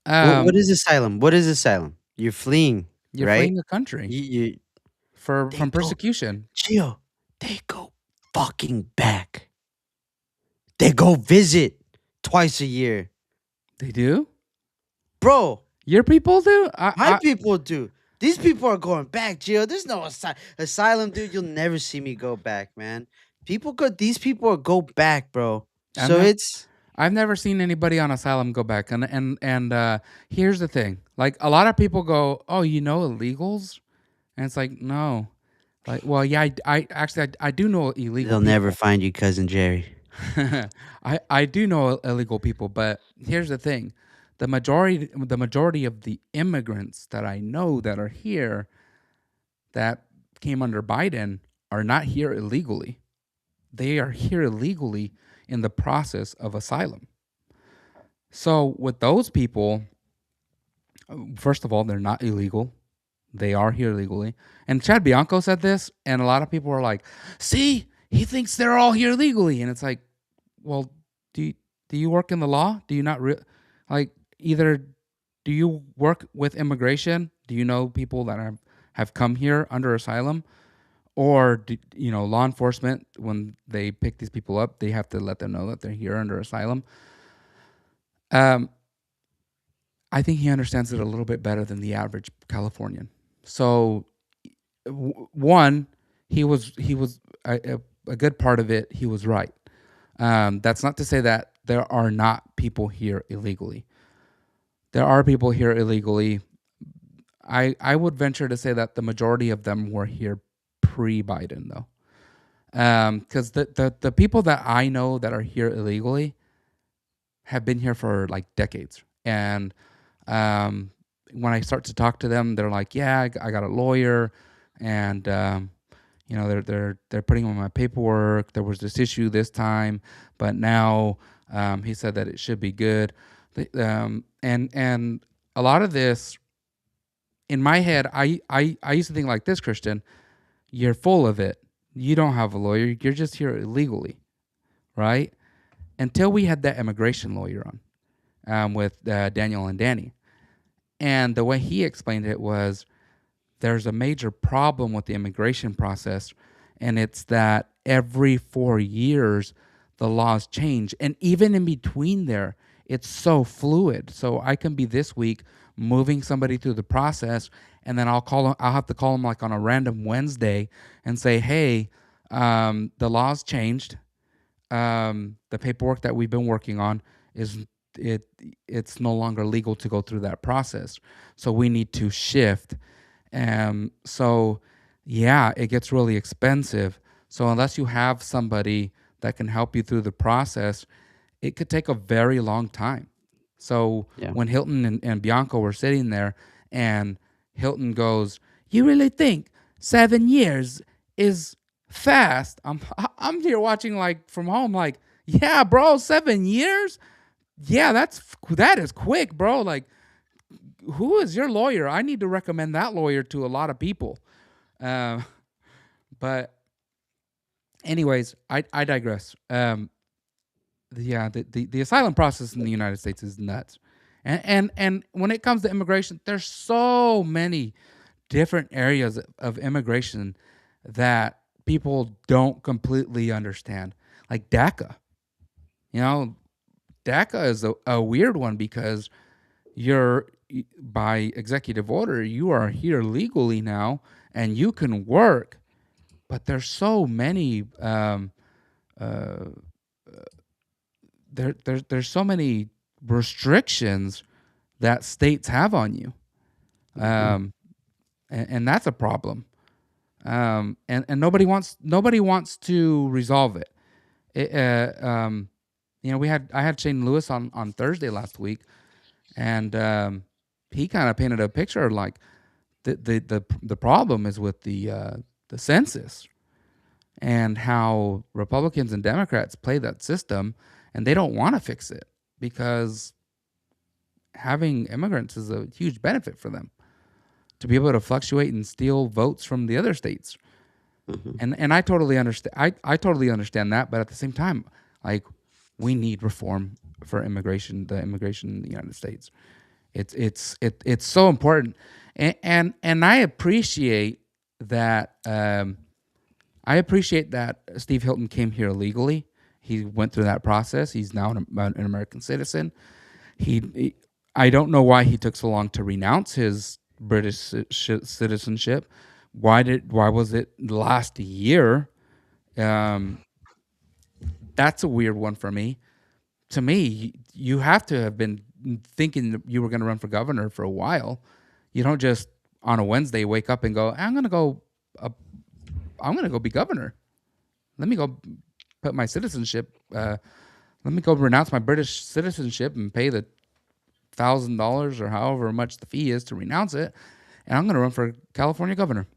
what Um, is asylum? What is asylum? You're fleeing, you're right? fleeing the country You they from go, persecution. Gio, they go fucking back. They go visit twice a year. They do. Bro, Your people do. my people do. These people are going back, Gio. There's no asylum, dude. You'll never see me go back, man. These people are go back, bro. I've So never it's I've never seen anybody on asylum go back. And here's the thing: like a lot of people go, "Oh, you know illegals," and it's like, no. Like, well, yeah, I actually I do know illegal they'll never people. find you, cousin Jerry. I do know illegal people, but here's the thing: the majority of the immigrants that I know that are here that came under Biden are not here illegally. They are here illegally in the process of asylum. So with those people, first of all, they're not illegal. They are here legally. And Chad Bianco said this, and a lot of people are like, "See, he thinks they're all here legally." And it's like, well, do you work in the law? Do you not like either do you work with immigration? Do you know people that have come here under asylum? Or law enforcement, when they pick these people up, they have to let them know that they're here under asylum. Um, I think he understands it a little bit better than the average Californian. So, one, he was a good part of it. He was right. That's not to say that there are not people here illegally. There are people here illegally. I would venture to say that the majority of them were here pre-Biden, though. Because the people that I know that are here illegally have been here for like decades. And um, when I start to talk to them, they're like, "Yeah, I got a lawyer, and they're putting on my paperwork. There was this issue this time, but now he said that it should be good." And a lot of this in my head, I used to think like this, Christian. You're full of it. You don't have a lawyer. You're just here illegally, right? Until we had that immigration lawyer on with Daniel and Danny. And the way he explained it was there's a major problem with the immigration process, and it's that every 4 years the laws change. And even in between there, it's so fluid. So I can be this week moving somebody through the process, and then I'll have to call them like on a random Wednesday and say, hey, the laws changed. The paperwork that we've been working on is it's no longer legal to go through that process. So we need to shift. So yeah, it gets really expensive. So unless you have somebody that can help you through the process, it could take a very long time. So Yeah. when Hilton and Bianco were sitting there, and Hilton goes, "You really think 7 years is fast?" I'm here watching like from home, like, yeah, bro, 7 years? Yeah, that is quick, bro. Like, who is your lawyer? I need to recommend that lawyer to a lot of people. Um, but anyways, I digress. Yeah, the asylum process in the United States is nuts. And when it comes to immigration, there's so many different areas of immigration that people don't completely understand. Like DACA. You know, DACA is a weird one because you're by executive order, you are here legally now and you can work, but there's so many uh, there's so many restrictions that states have on you, Hmm. um, and that's a problem. And nobody wants to resolve it. It, we had I had Shane Lewis on Thursday last week, and he kind of painted a picture like the problem is with the census and how Republicans and Democrats play that system, and they don't want to fix it because having immigrants is a huge benefit for them to be able to fluctuate and steal votes from the other states. Hmm. And I totally understand. I totally understand that, but at the same time, like, we need reform for immigration, the immigration in the United States. It's so important, and I appreciate that. I appreciate that Steve Hilton came here illegally. He went through that process. He's now an American citizen. He I don't know why he took so long to renounce his British citizenship. Why was it last year? Um, that's a weird one for me. To me, you have to have been thinking that you were going to run for governor for a while. You don't just on a Wednesday wake up and go, uh, I'm going to go be governor. Let me go put my citizenship. Let me go renounce my British citizenship and pay the $1,000 or however much the fee is to renounce it, and I'm going to run for California governor.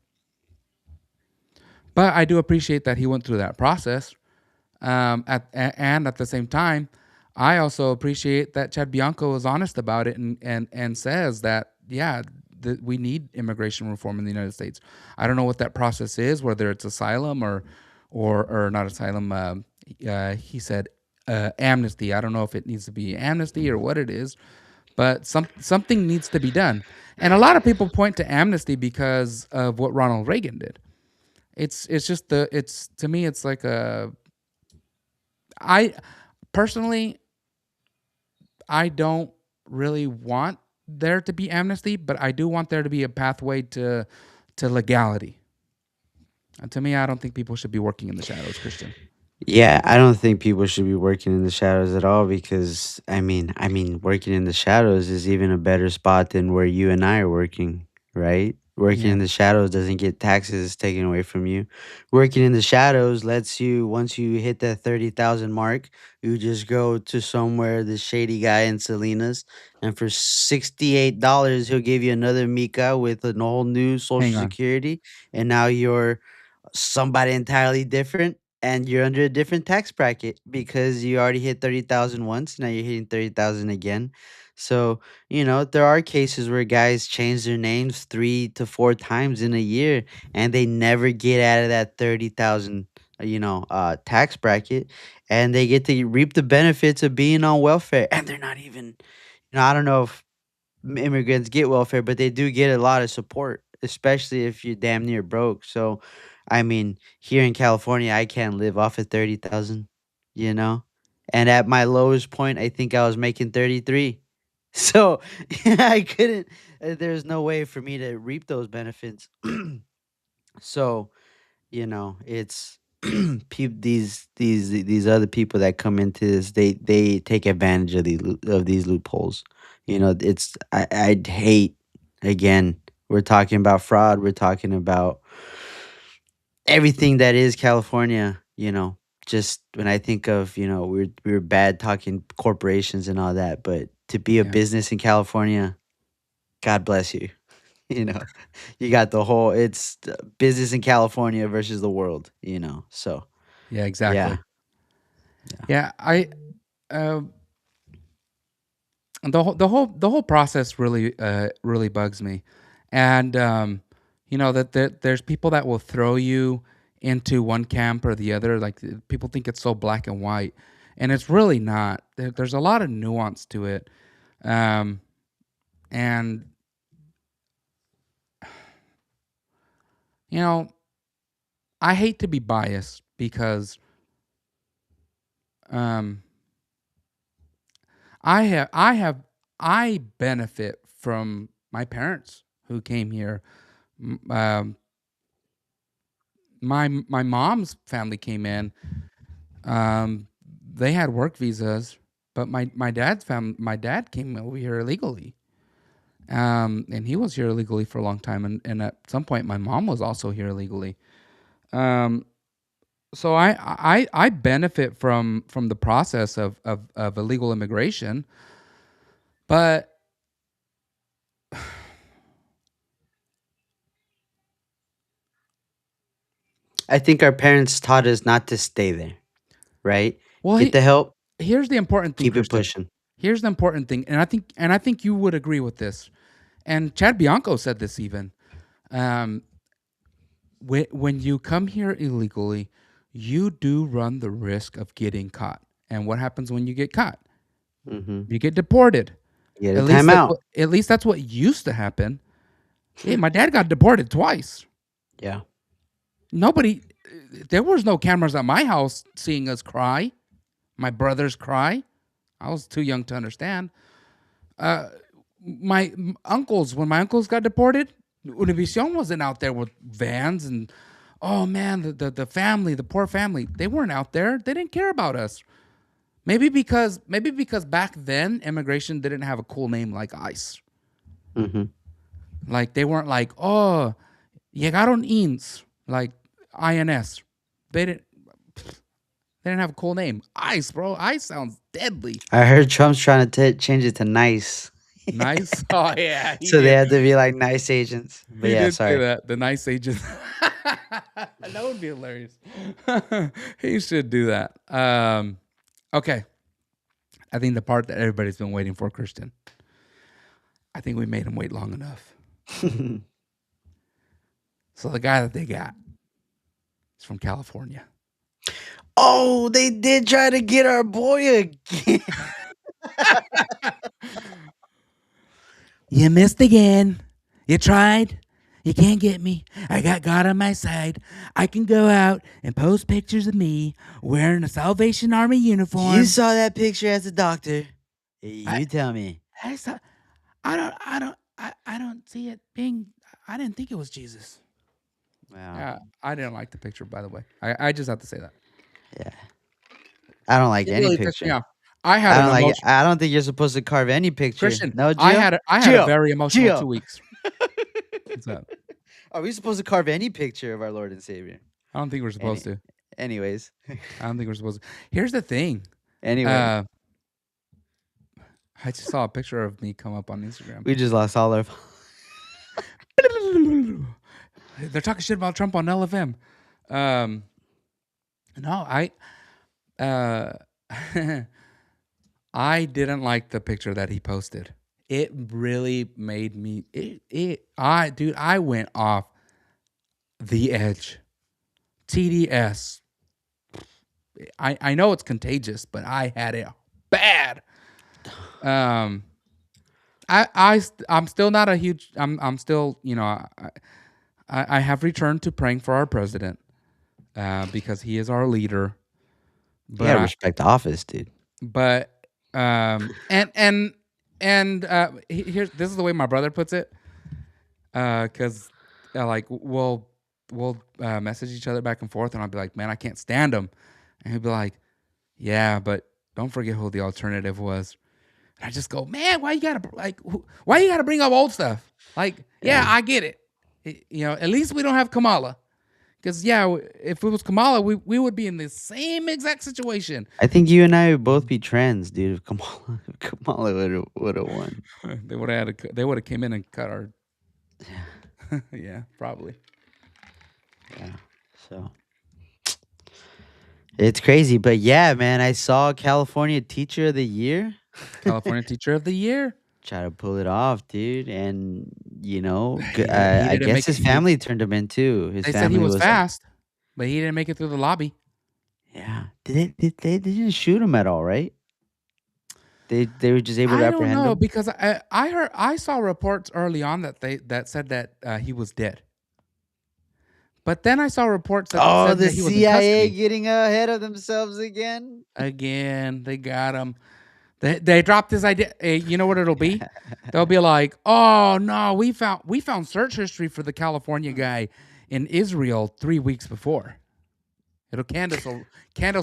But I do appreciate that he went through that process. And at the same time, I also appreciate that Chad Bianco is honest about it and says that, yeah, that we need immigration reform in the United States. I don't know what that process is, whether it's asylum or not asylum. He said amnesty. I don't know if it needs to be amnesty or what it is, but something needs to be done. And a lot of people point to amnesty because of what Ronald Reagan did. It's just it's to me it's like a I personally I don't really want there to be amnesty, but I do want there to be a pathway to legality. And to me, I don't think people should be working in the shadows, Christian. Yeah, I don't think people should be working in the shadows at all because I mean, working in the shadows is even a better spot than where you and I are working, right? Working Yeah, in the shadows doesn't get taxes taken away from you. Working in the shadows lets you once you hit that 30,000 mark, you just go to somewhere the shady guy in Salinas, and for $68 he'll give you another Mika with a whole new social hang on. security, and now you're somebody entirely different, and you're under a different tax bracket because you already hit 30,000 once, now you're hitting 30,000 again. So, there are cases where guys change their names 3 to 4 times in a year, and they never get out of that 30,000 tax bracket, and they get to reap the benefits of being on welfare, and they're not even, I don't know if immigrants get welfare, but they do get a lot of support, especially if you're damn near broke. So, I mean, here in California, I can't live off of 30,000, you know? And at my lowest point, I think I was making 33. So, I couldn't, there's no way for me to reap those benefits. So, it's these other people that come into this, they take advantage of these loopholes. It's I'd hate, again, we're talking about fraud, we're talking about everything that is California, just when I think of, we were bad talking corporations and all that, but to be a Yeah. business in California, God bless you. You know, you got the whole, it's business in California versus the world. So, Yeah, yeah. exactly. Yeah. Yeah, uh, the whole process really bugs me, and that there's people that will throw you into one camp or the other. Like people think it's so black and white, and it's really not. There's a lot of nuance to it, um, and you know I hate to be biased because um, I benefit from my parents who came here. My mom's family came in. Um, they had work visas, but my dad came over here illegally. And he was here illegally for a long time, and at some point, my mom was also here illegally. Um, so I benefit from the process of illegal immigration, but I think our parents taught us not to stay there, right? well, Get the help, here's the important thing, keep it Christian. pushing. Here's the important thing, and I think you would agree with this. And Chad Bianco said this even. Um, when you come here illegally, you do run the risk of getting caught. And what happens when you get caught? Hmm. You get deported. Get a At least that's timeout. what used to happen. Hey, my dad got deported twice. Yeah. Nobody there was no cameras at my house seeing us cry. My brothers cry. I was too young to understand. My uncles, when my uncles got deported, Univision wasn't out there with vans and oh man, the family, the poor family, they weren't out there. They didn't care about us. Maybe because back then immigration didn't have a cool name like ICE. Hmm. Like they weren't like, oh, llegaron INS, like INS. They didn't they didn't have a cool name. ICE, bro. ICE sounds deadly. I heard Trump's trying to change it to nice. Nice. Oh yeah, he So they did. had to be like nice agents. But He yeah, did say sorry. that. The nice agent. That would be hilarious. He should do that. Okay. I think the part that everybody's been waiting for, Christian. I think we made him wait long enough. So the guy that they got is from California. Oh, they did try to get our boy again. You missed again. You tried. You can't get me. I got God on my side. I can go out and post pictures of me wearing a Salvation Army uniform. You saw that picture as a doctor. I, You tell me. I saw. I don't see it being. I didn't think it was Jesus. Wow. I didn't like the picture, by the way. I just have to say that. Yeah. I don't like It any really pissed me picture. off. I had I an don't like it. emotion. I don't think you're supposed to carve any picture. Christian, No, I Gio? had a Gio. very emotional Gio. 2 weeks. What's up? Are we supposed to carve any picture of our Lord and Savior? I don't think we're supposed to. Anyways. I don't think we're supposed to. Here's the thing. Anyways. Uh, I just saw a picture of me come up on Instagram. We just lost all our. They're talking shit about Trump on LFM. No, uh, I didn't like the picture that he posted. It really made me. I went off the edge. TDS. I know it's contagious, but I had it bad. I'm still not a huge. I'm still I have returned to praying for our president because he is our leader. You But gotta respect the office, dude. but here's this is the way my brother puts it. Because like we'll message each other back and forth, and I'll be like, man, I can't stand him, and he'll be like, yeah, but don't forget who the alternative was. And I just go, man, why you gotta bring up old stuff? Like, yeah, Yeah. I get it. At least we don't have Kamala. Because if it was Kamala, we would be in the same exact situation. I think you and I would both be trans, dude. If Kamala would have won. They would have they would have came in and cut our. Yeah, probably. Yeah. So it's crazy, but yeah, man, I saw California Teacher of the Year. California Teacher of the Year. Try to pull it off, dude, and He I didn't guess make it. his family turned him in too. His They said he family was was like, fast, but he didn't make it through the lobby. yeah. They didn't shoot him at all, right? They were just able to I don't apprehend know him. because I saw reports early on that said that he was dead. But then I saw reports that Oh, said the that he was in CIA custody. getting ahead of themselves again. Again, they got him. They dropped this idea. You know what it'll be? They'll be like, "Oh no, we found search history for the California guy in Israel 3 weeks before." Candace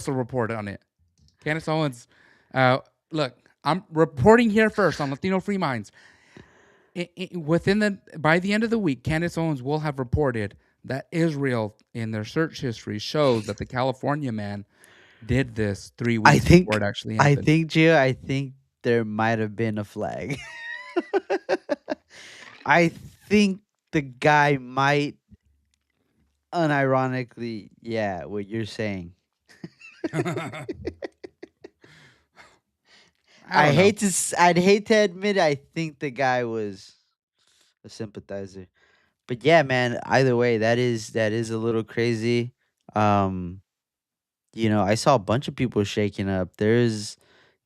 will report on it. Candace Owens, look, I'm reporting here first on Latino Free Minds. By the end of the week, Candace Owens will have reported that Israel, in their search history, shows that the California man did this 3 I weeks before think it actually I happened. think Gio, I think there might have been a flag. I think the guy might unironically, yeah, what you're saying. I don't know. I'd hate to admit I think the guy was a sympathizer. But yeah, man, either way, that is a little crazy. Um, I saw a bunch of people shaking up. There's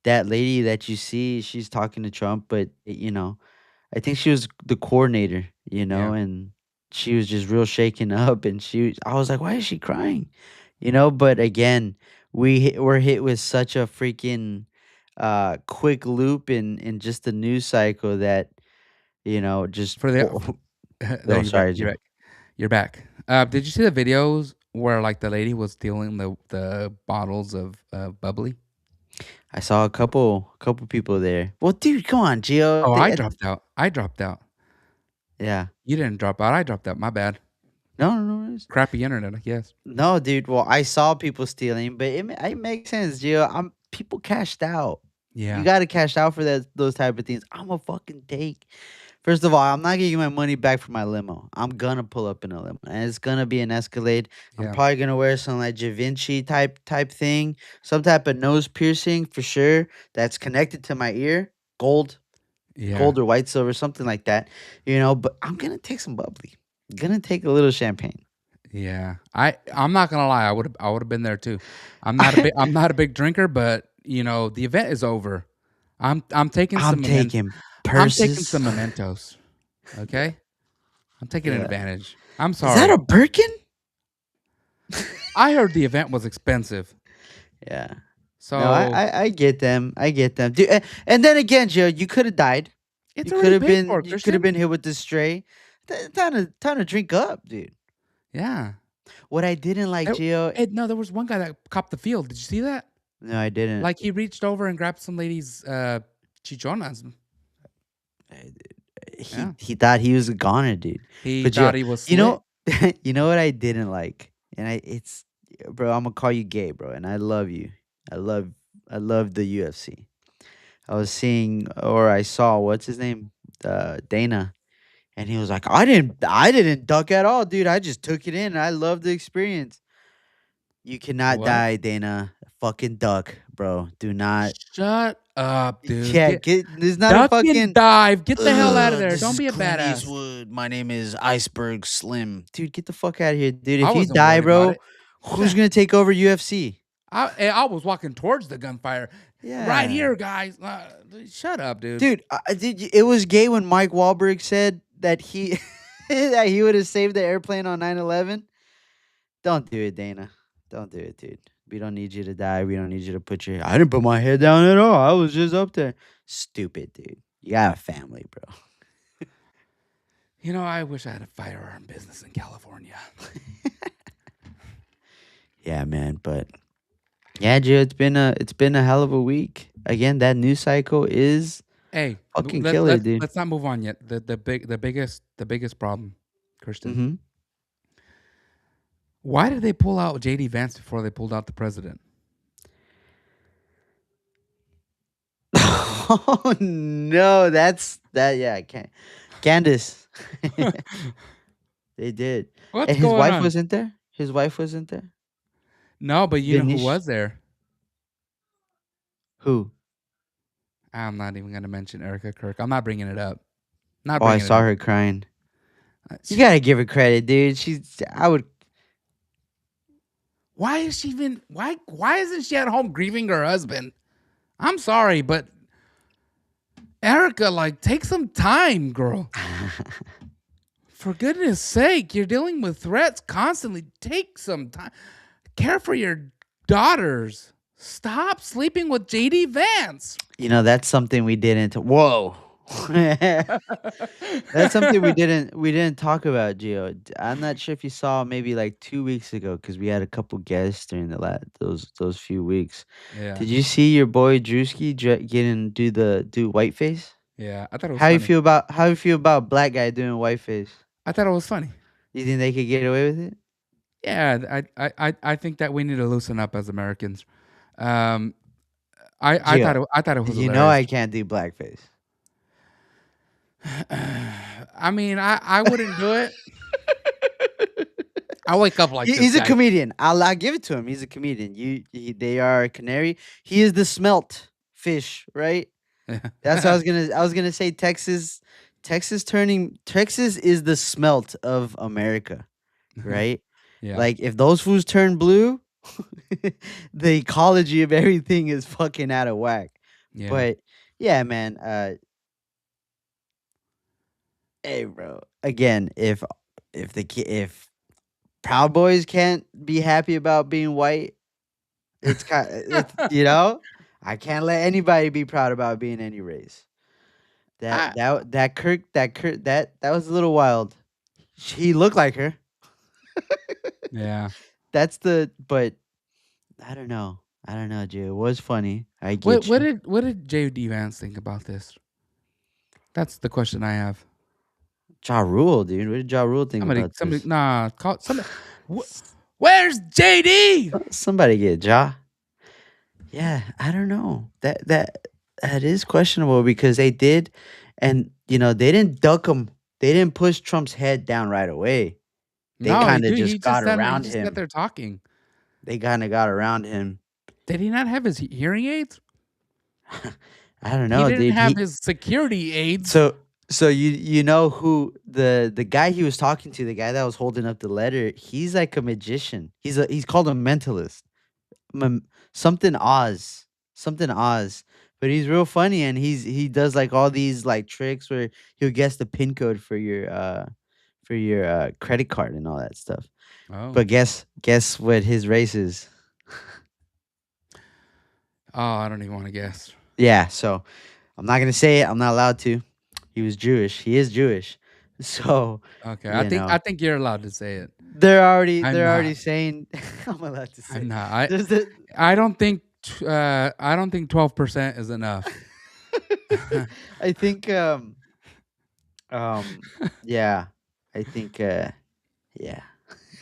that lady that you see, she's talking to Trump, but I think she was the coordinator, Yeah. and she was just real shaken up, and I was like, why is she crying? But again, we're hit with such a freaking quick loop in just the news cycle that just For the there oh, you're back. sorry, You're Joe. back. You're back. Did you see the videos where like the lady was stealing the bottles of bubbly? I saw a couple people there. Well, dude, come on, Gio. Oh, I dropped out. I dropped out. Yeah. You didn't drop out. I dropped out. My bad. No, no, no. Crappy internet, I guess. No, dude. Well, I saw people stealing, but it makes sense, Gio. People cashed out. You Yeah. got to cash out for those type of things. I'm a fucking take. First of all, I'm not getting my money back for my limo. I'm gonna pull up in a limo, and it's gonna be an Escalade. I'm Yeah. probably gonna wear some like Da Vinci type thing, some type of nose piercing for sure. That's connected to my ear, gold, Yeah. gold or white silver, something like that. But I'm gonna take some bubbly. Gonna take a little champagne. Yeah. I'm not gonna lie. I would have been there too. I'm not a big drinker, but the event is over. I'm taking I'm some taking I'm taking purses. some mementos. Okay? I'm taking Yeah. advantage. I'm Is that sorry. a Birkin? I heard the event was expensive. Yeah. No, So I get them. I get them. Dude, and then again, Joe, you could have died. it's You could already have paid been for, you could have Christian. been hit with the stray. Time to drink up, dude. Yeah. What I didn't like, Gio. No, there was one guy that copped the field. Did you see that? No, I didn't. Like he reached over and grabbed some lady's chichonas. He Yeah. he thought he was a goner, dude. He But Gio, thought he was you slick. know, you know what I didn't like, and bro. I'm gonna call you gay, bro, and I love you. I love I love the UFC. I was seeing, or I saw, what's his name, Dana. And he was like, I didn't duck at all, dude. I just took it in. I love the experience. You cannot What? die, Dana. Fucking duck, bro. Do not. Shut up, dude. Yeah, there's not a Duck and fucking. dive. Get the hell out of Ugh, there. this Don't is be a Clint badass. Eastwood. My name is Iceberg Slim. Dude, get the fuck out of here, dude. I If you wasn't die, worried about bro, it. who's gonna take over UFC? I was walking towards the gunfire. Right Yeah, here, guys. Shut up, dude. dude. It was gay when Mike Wahlberg said that he that he would have saved the airplane on 9/11. Don't do it, Dana. Don't do it, dude. We don't need you to die. We don't need you to put your. I didn't put my head down at all. I was just up there. Stupid, dude. You got a family, bro. I wish I had a firearm business in California. Yeah, man. But yeah, Joe, it's been a hell of a week. Again, that news cycle is Hey, fucking killer, dude. let's not move on yet. The biggest problem, Christian. Mm-hmm. Why did they pull out JD Vance before they pulled out the president? Oh no, that's that. Yeah, I can't. Candace, they did, What's and his going wife on? wasn't there. His wife wasn't there. No, but you know who Vinish, was there? who? I'm not even gonna mention Erica Kirk. I'm not bringing it up. Not Oh, I bringing it saw up. her crying. You She- gotta give her credit, dude. She's. I would. Why is she even? Why isn't she at home grieving her husband? I'm sorry, but Erica, like, take some time, girl. For goodness sake, you're dealing with threats constantly. Take some time. Care for your daughters. Stop sleeping with JD Vance. That's something we didn't. Whoa. That's something we didn't talk about, Gio. I'm not sure if you saw maybe like 2 weeks ago because we had a couple guests during those few weeks. Yeah, Did you see your boy Drewski getting do whiteface? yeah. I thought it was How you funny. feel about how you feel about black guy doing whiteface? I thought it was funny. You think they could get away with it? Yeah, I think that we need to loosen up as Americans. Um, Gio, I thought it was you know hilarious. I can't do blackface. I mean, I wouldn't do it. I wake up like this He's a guy. comedian. I'll give it to him. He's a comedian. They are a canary. He is the smelt fish, right? That's what I was gonna say. Texas is the smelt of America, right? Yeah, Like if those foods turn blue, the ecology of everything is fucking out of whack. yeah. But yeah, man. Hey, bro. Again, if Proud Boys can't be happy about being white, it's kind. I can't let anybody be proud about being any race. I, That was a little wild. He looked like her. yeah. But I don't know. I don't know, Jay. It was funny. I get you. What did JD Vance think about this? That's the question I have. Ja Rule, dude. What did Ja Rule think about Somebody, this? nah, call somebody. Where's JD? Somebody get Ja. Yeah, I don't know. That is questionable because they did, and they didn't duck him. They didn't push Trump's head down right away. They No, kind of he just just got stand there. He around just got him. there talking. They kind of got around him. Did he not have his hearing aids? I don't He know, didn't dude. have his security aids. So you know who the guy he was talking to, the guy that was holding up the letter, he's like a magician. He's called a mentalist. Something Oz. Something Oz. But he's real funny and he does like all these like tricks where he'll guess the pin code for your credit card and all that stuff. Oh, But guess what his race is? I don't even want to guess. Yeah, so I'm not gonna say it. I'm not allowed to. He was Jewish. He is Jewish. So, Okay, you know, I think you're allowed to say it. I'm they're not. already saying I'm allowed to say. I'm not. I There's the I don't think I don't think 12% is enough. I think um yeah. I think yeah. Yeah,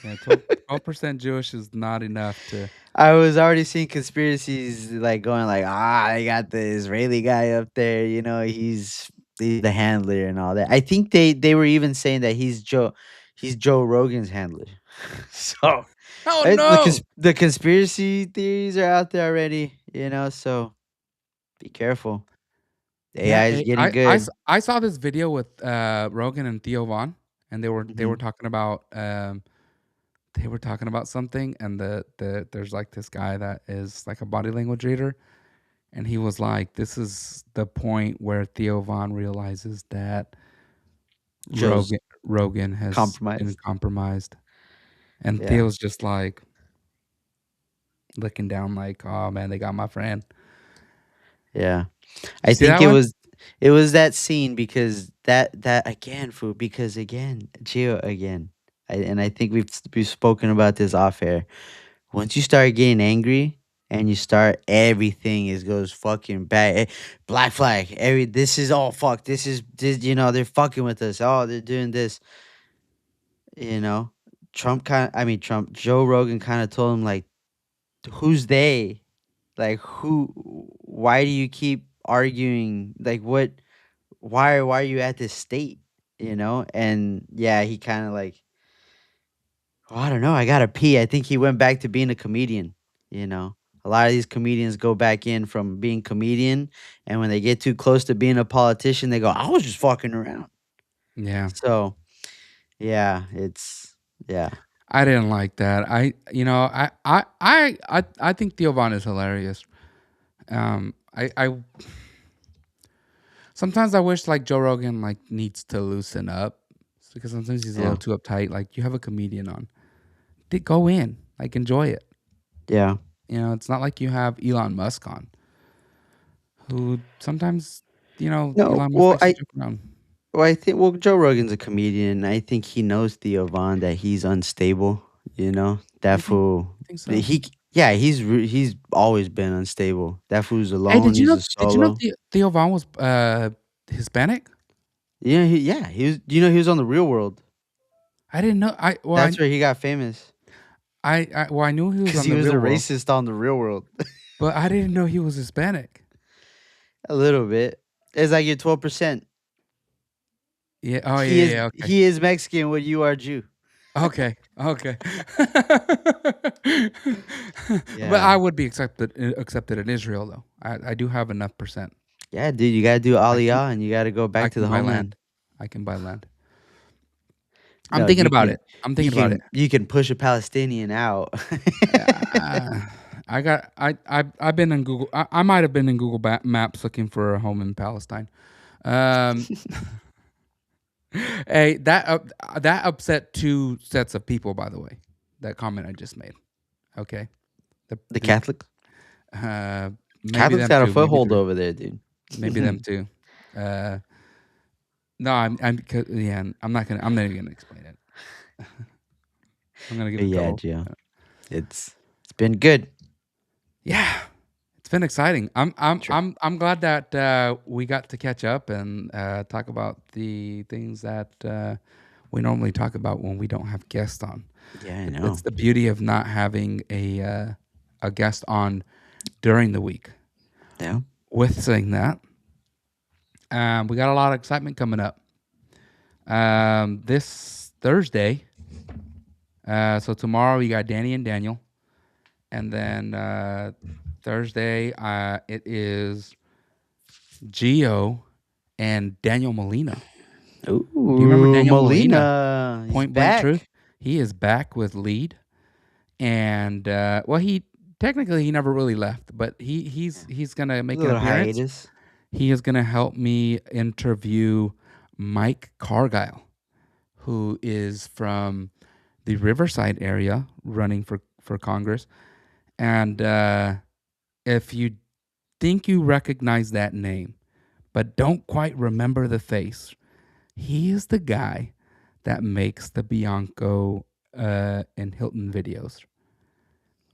12% Jewish is not enough to. I was already seeing conspiracies like going like, I got the Israeli guy up there, he's the handler and all that. I think they were even saying that he's Joe Rogan's handler. So Oh no! the conspiracy theories are out there already, so be careful. The Yeah, AI is getting good. I saw this video with Rogan and Theo Vaughn, and they were Mhm. talking about something, and there's like this guy that is like a body language reader, and he was like, "This is the point where Theo Vaughn realizes that Joe's Rogan has been compromised. compromised," and Yeah. Theo's just like looking down, like, "Oh man, they got my friend." Yeah. You I see think that it one? was it was that scene because that again, food, because again, Gio again. And I think we've spoken about this off air. Once you start getting angry and you start everything is goes fucking bad. Black flag. This is all fuck. This they're fucking with us. Oh, they're doing this, you know. Joe Rogan kind of told him like, who's they? Like why do you keep arguing? Like why are you at this state? You know? And yeah, he kind of like, oh, I don't know, I gotta pee. I think he went back to being a comedian, you know. A lot of these comedians go back in from being comedian, and when they get too close to being a politician, they go, I was just fucking around. Yeah. So yeah, yeah. I didn't like that. I think Theo Von is hilarious. I sometimes I wish like Joe Rogan like needs to loosen up because sometimes he's a Yeah. little too uptight. Like you have a comedian on, go in, like enjoy it. Yeah. You know, it's not like you have Elon Musk on, who sometimes No, Elon Musk likes to joke around. I think Joe Rogan's a comedian. I think he knows Theo Von that he's unstable. You know that You think fool. you think so? Yeah, he's always been unstable. That fool's Hey, alone. He's a did you know solo. Theo Von was Hispanic? Yeah, he was. You know, he was on the Real World. I didn't know. That's where he got famous I knew he was because on he the was a Real World, racist on the Real World. but I didn't know he was Hispanic. A little bit. It's like you're 12%. Yeah. Oh yeah. Yeah. Okay. He is Mexican when you are Jew. Okay. Okay. But Yeah. I would be accepted in Israel though. I do have enough percent. Yeah, dude, you gotta do I can Aliyah and you gotta go I back to can the buy homeland. land. I can buy land. I'm No, thinking about it. I'm thinking about it. you can push a Palestinian out. Uh, I've been in Google. I might have been in Google Maps looking for a home in Palestine. Um, hey, that upset two sets of people. By the way, that comment I just made. Okay, The Catholic maybe Catholics them got a too. Maybe foothold three. over there, dude. Maybe them too. Uh, no, yeah. I'm not even gonna explain it. I'm gonna get But in yeah, trouble. Joe, it's been good. Yeah, it's been exciting. Sure. I'm glad that we got to catch up and talk about the things that we normally talk about when we don't have guests on. Yeah, I know. It's the beauty of not having a guest on during the week. Yeah. With saying that, we got a lot of excitement coming up. This Thursday, so tomorrow we got Danny and Daniel, and then Thursday it is Gio and Daniel Molina. Ooh, Do you remember Daniel Molina? Molina. He's Point Blank Truth. back. He is back with Lead, and he technically he never really left, but he's gonna A make an little appearance. hiatus. He is gonna help me interview Mike Cargile, who is from the Riverside area, running for Congress, and if you think you recognize that name, but don't quite remember the face, he is the guy that makes the Bianco and Hilton videos.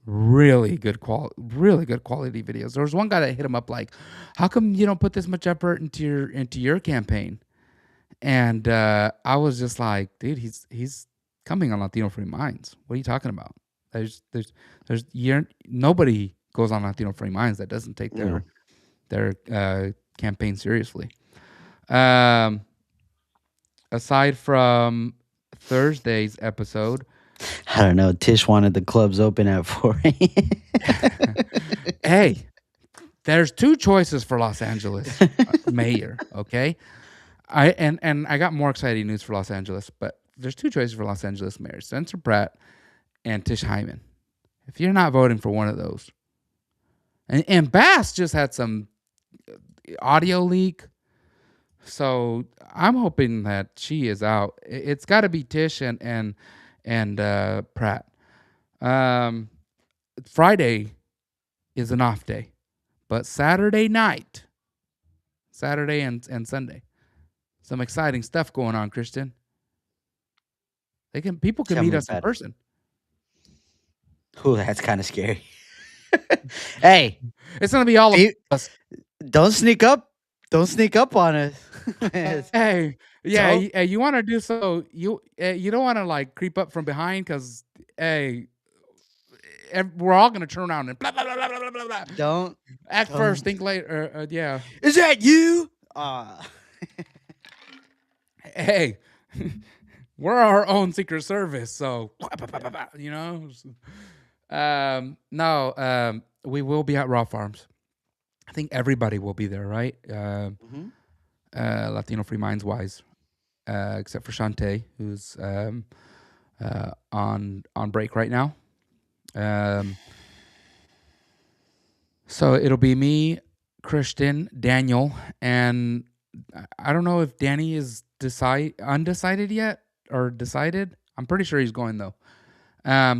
Really good quality videos. There was one guy that hit him up like, "How come you don't put this much effort into your campaign?" And I was just like, "Dude, he's coming on Latino Free Minds. What are you talking about? Nobody goes on Latino Free Minds that doesn't take their campaign seriously." Aside from Thursday's episode, I don't know. Tish wanted the clubs open at 4 a.m. hey, there's two choices for Los Angeles mayor. Okay, I got more exciting news for Los Angeles, but there's two choices for Los Angeles mayor: Spencer Pratt and Tish Hyman. If you're not voting for one of those, and Bass just had some audio leak. So I'm hoping that she is out. It's got to be Tish and Pratt. Friday is an off day, but Saturday night, Saturday and Sunday, some exciting stuff going on. Christian, people can Tell meet me us in about it. person. Ooh, that's kind of scary. Hey, It's gonna be all of Pe- us. don't sneak up. Don't sneak up on us. Hey, Yeah, So you want to do so. You don't want to like creep up from behind because hey, we're all gonna turn around and blah blah blah blah blah blah blah. don't Act first, don't. think later. Yeah. Is that you? Hey, we're our own Secret Service, so you know. No, we will be at Raw Farms. I think everybody will be there, right? Mhm. Latino Free Minds wise, except for Shantae, who's on break right now. Um, so it'll be me, Christian, Daniel, and I don't know if Danny is undecided yet or decided. I'm pretty sure he's going though.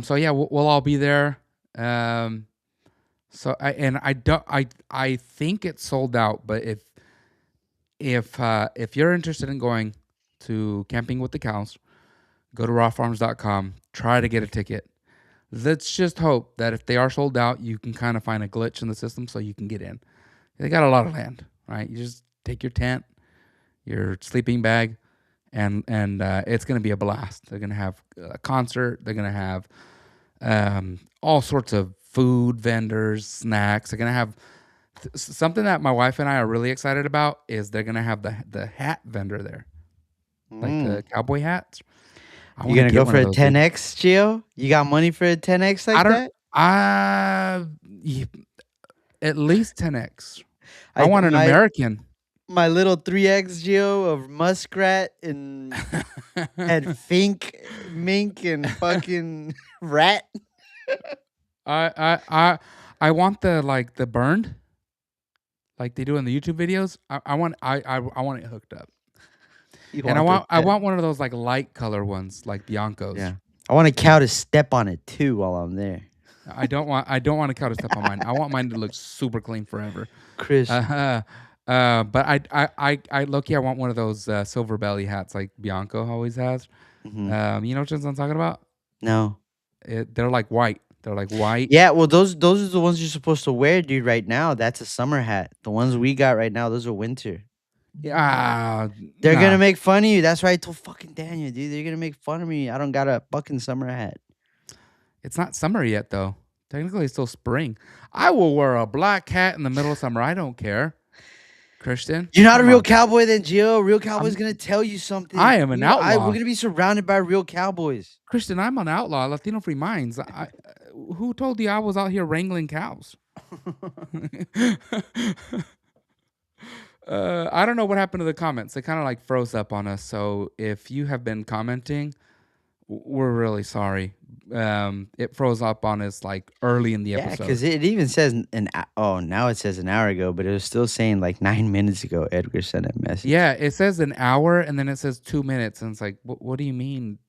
So yeah, we'll all be there. Um, so I don't I think it's sold out, but if you're interested in going to Camping with the Cows, go to rawfarms.com, try to get a ticket. Let's just hope that if they are sold out, you can kind of find a glitch in the system so you can get in. They got a lot of land, right? You just take your tent, your sleeping bag, and it's going to be a blast. They're going to have a concert. They're going to have all sorts of food vendors, snacks. They're going to have something that my wife and I are really excited about is they're going to have the hat vendor there, like the cowboy hats. I You want to gonna get go one for of a those, dude. 10x, Gio? You got money for a 10x I like don't. that? At least 10x. I I want an my American. my little 3x Gio of muskrat and had mink and fucking rat. I I I I want the burned like they do in the YouTube videos. I want it hooked up, You and want the I want one of those like light color ones like Bianco's. Yeah. I want a cow to step on it too while I'm there. I don't want a cow to step on mine. I want mine to look super clean forever. Chris. But I low-key I want one of those silver belly hats like Bianco always has. Mhm. You know which ones I'm talking about? No. They're like white. They're like white. Yeah, well those are the ones you're supposed to wear, dude, right now. That's a summer hat. The ones we got right now, those are winter. Yeah, They're gonna nah. make fun of you. That's why I told fucking Daniel, dude. They're gonna make fun of me. I don't got a fucking summer hat. It's not summer yet though. Technically, it's still spring. I will wear a black hat in the middle of summer. I don't care. Christian, You're not a come real on. cowboy then, Gio. Real cowboy's I'm gonna tell you something. I am an We're outlaw. gonna be surrounded by real cowboys. Christian, I'm an outlaw. Latino Free Minds. Who told you I was out here wrangling cows? I don't know what happened to the comments. They kind of like froze up on us. So if you have been commenting, we're really sorry. It froze up on us like early in the Yeah, episode. because it even says oh, now it says an hour ago, but it was still saying like 9 minutes ago. Edgar sent a message. Yeah, it says an hour and then it says 2 minutes, and it's like, what do you mean?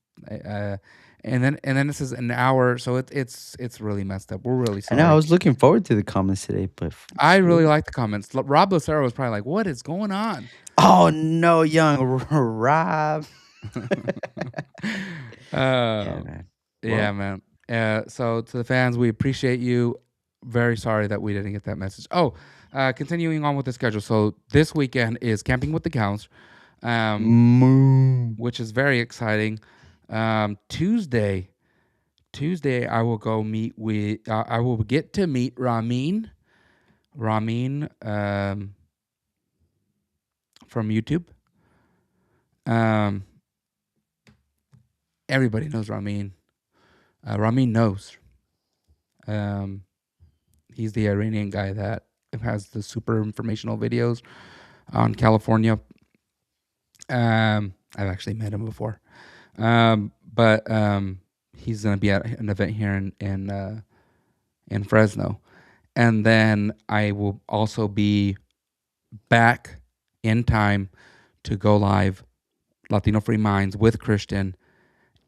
And then it says an hour, so it's really messed up. We're really I sorry. know. I was looking forward to the comments today, but I really like the comments. Rob Lucero was probably like, "What is going on?" oh no, young Rob. Yeah, Uh, man. yeah, Well, man. So to the fans, we appreciate you. Very sorry that we didn't get that message. Oh, continuing on with the schedule. So this weekend is Camping with the Cows, moo. which is very exciting. Tuesday, I will go meet with. I will get to meet Ramin. Ramin from YouTube. Everybody knows Ramin. Ramin knows. He's the Iranian guy that has the super informational videos on California. I've actually met him before. But he's gonna be at an event here in Fresno, and then I will also be back in time to go live Latino Free Minds with Christian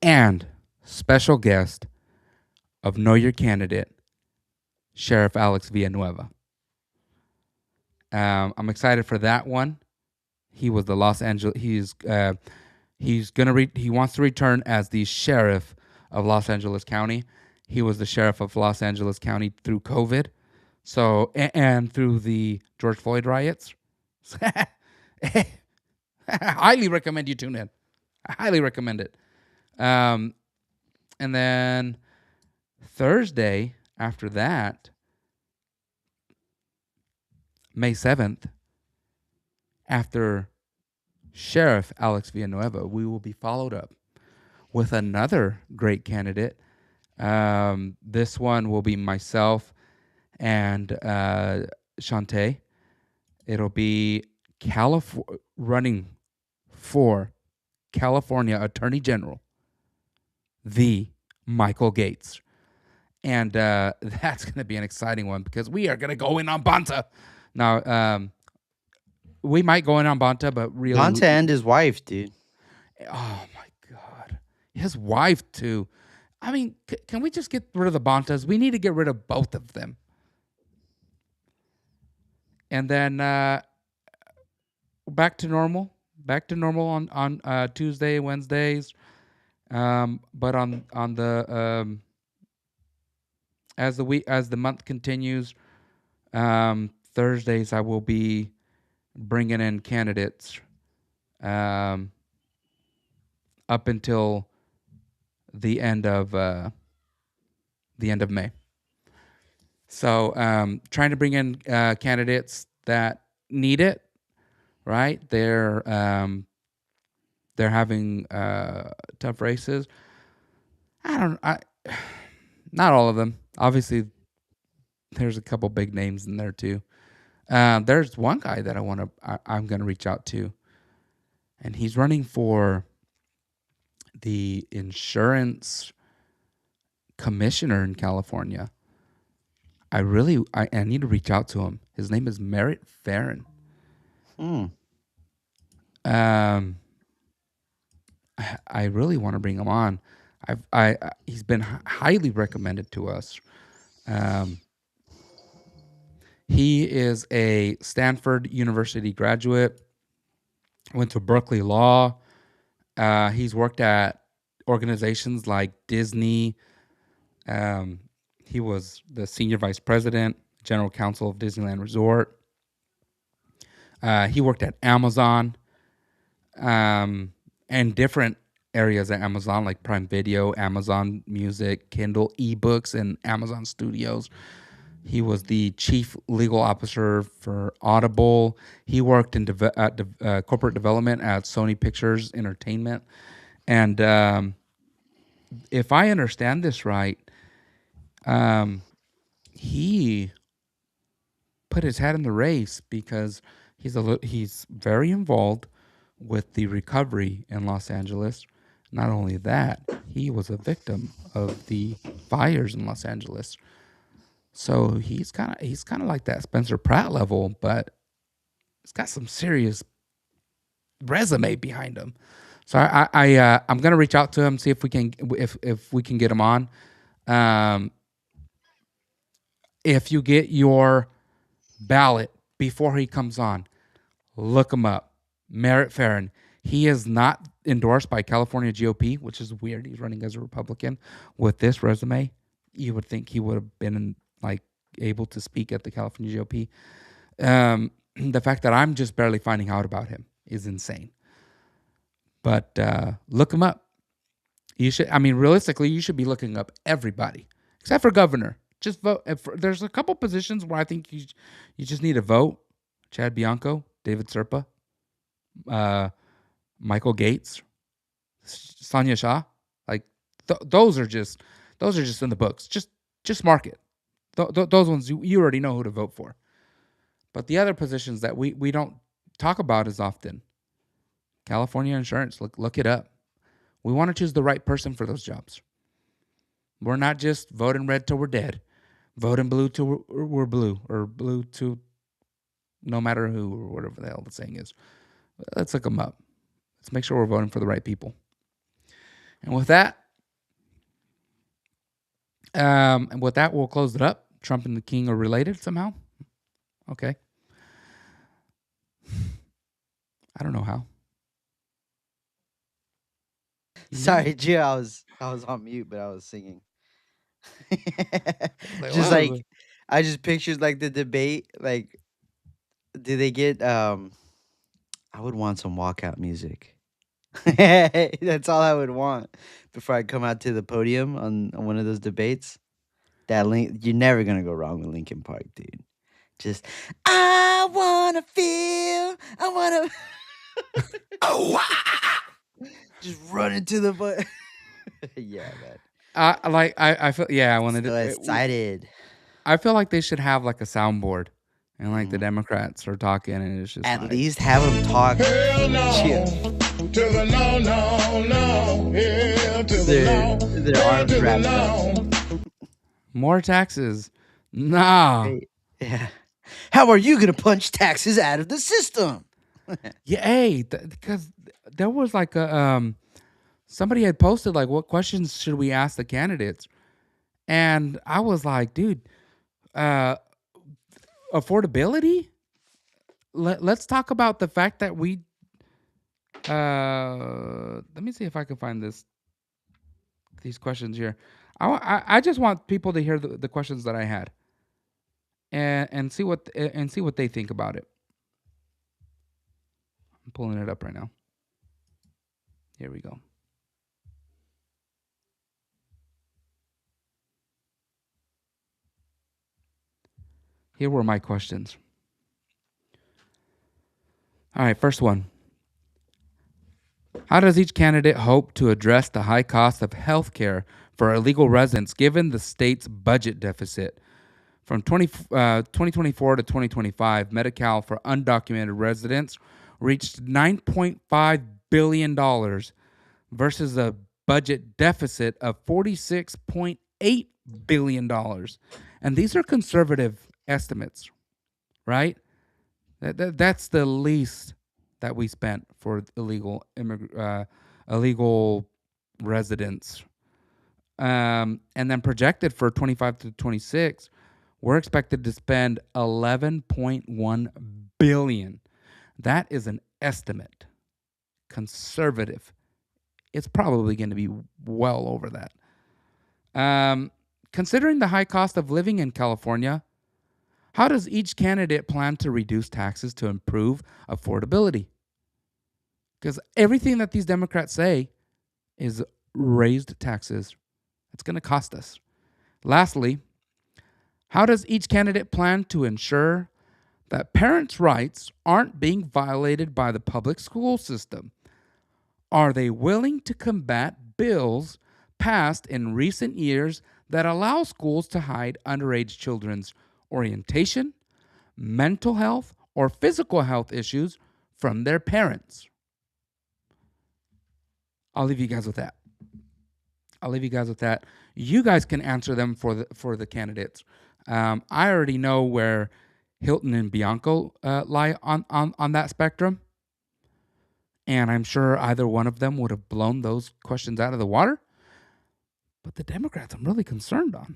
and special guest of Know Your Candidate, Sheriff Alex Villanueva. I'm excited for that one. He was the Los Angeles. He wants to return as the sheriff of Los Angeles County. He was the sheriff of Los Angeles County through COVID, so and through the George Floyd riots. Highly recommend you tune in. I highly recommend it. Um, and then Thursday after that, May 7th, after Sheriff Alex Villanueva, we will be followed up with another great candidate. This one will be myself and Shantae. It'll be running for California Attorney General, the Michael Gates. And that's going to be an exciting one because we are going to go in on Banta. Now, we might go in on Banta, but really, Bonta and his wife, dude. oh my God. His wife, too. I mean, can we just get rid of the Bantas? We need to get rid of both of them. And then back to normal. Back to normal on Tuesday, Wednesdays. But on the as the month continues, Thursdays I will be bringing in candidates um, up until the end of May. So trying to bring in candidates that need it, right? They're having tough races. I not all of them. Obviously, there's a couple big names in there too. There's one guy that I'm gonna reach out to, and he's running for the insurance commissioner in California. I need to reach out to him. His name is Merritt Farron. Hmm. Um, I really want to bring him on. He's been highly recommended to us. Um, he is a Stanford University graduate. Went to Berkeley Law. He's worked at organizations like Disney. Um, he was the senior vice president, general counsel of Disneyland Resort. He worked at Amazon and different areas at Amazon, like Prime Video, Amazon Music, Kindle, eBooks, and Amazon Studios. He was the chief legal officer for Audible. He worked in corporate development at Sony Pictures Entertainment. And if I understand this right, he put his hat in the race because he's very involved with the recovery in Los Angeles. Not only that, he was a victim of the fires in Los Angeles. So he's kind of like that Spencer Pratt level, but he's got some serious resume behind him. So I'm gonna reach out to him, see if we can get him on. Um, if you get your ballot before he comes on, look him up. Merritt Farron. He is not endorsed by California GOP, which is weird. He's running as a Republican. With this resume, you would think he would have been like able to speak at the California GOP. The fact that I'm just barely finding out about him is insane. But look him up. You should. I mean, realistically, you should be looking up everybody except for governor. Just vote. There's a couple positions where I think you just need to vote. Chad Bianco, David Serpa, uh, Michael Gates, Sonia Shah. Like those are just in the books. Just mark it. Those ones you already know who to vote for. But the other positions that we don't talk about as often, California insurance. Look it up. We want to choose the right person for those jobs. We're not just voting red till we're dead. Voting blue till we're blue, or blue to no matter who, or whatever the hell the saying is. Let's look them up. Let's make sure we're voting for the right people. And with that, we'll close it up. Trump and the King are related somehow. Okay. I don't know how. Sorry, Gio. I was on mute, but I was singing. Like, Just wow. like I just pictured like the debate. Like, do they get I would want some walkout music. That's all I would want before I come out to the podium on one of those debates. You're never gonna go wrong with Linkin Park, dude. Just I wanna just run into the yeah, man. I feel yeah. When they So did, excited. I feel like they should have like a soundboard, and like the Mhm. Democrats are talking, and it's just At like least have them talk. Hell no. Chill. To the no, no, no. Hell to the no. Their Hell arms to the wrapped up. no. more taxes. Nah. Hey, yeah. How are you gonna punch taxes out of the system? Yeah, hey, because there was like a somebody had posted like what questions should we ask the candidates, and I was like, dude, uh, affordability. Let's talk about the fact that we. Let me see if I can find these questions here. I just want people to hear the questions that I had, and see what they think about it. I'm pulling it up right now. Here we go. Here were my questions. All right, first one. How does each candidate hope to address the high cost of health care for illegal residents given the state's budget deficit? From 2024 to 2025, Medi-Cal for undocumented residents reached $9.5 billion versus a budget deficit of $46.8 billion. And these are conservative estimates, right? That's the least that we spent for illegal residents. And then projected for 25 to 26, we're expected to spend 11.1 billion. That is an estimate. Conservative. It's probably going to be well over that. Considering the high cost of living in California, how does each candidate plan to reduce taxes to improve affordability? Because everything that these Democrats say is raised taxes. It's going to cost us. Lastly, how does each candidate plan to ensure that parents' rights aren't being violated by the public school system? Are they willing to combat bills passed in recent years that allow schools to hide underage children's orientation, mental health, or physical health issues from their parents? I'll leave you guys with that. You guys can answer them for the candidates. I already know where Hilton and Bianco lie on that spectrum, and I'm sure either one of them would have blown those questions out of the water. But the Democrats, I'm really concerned on,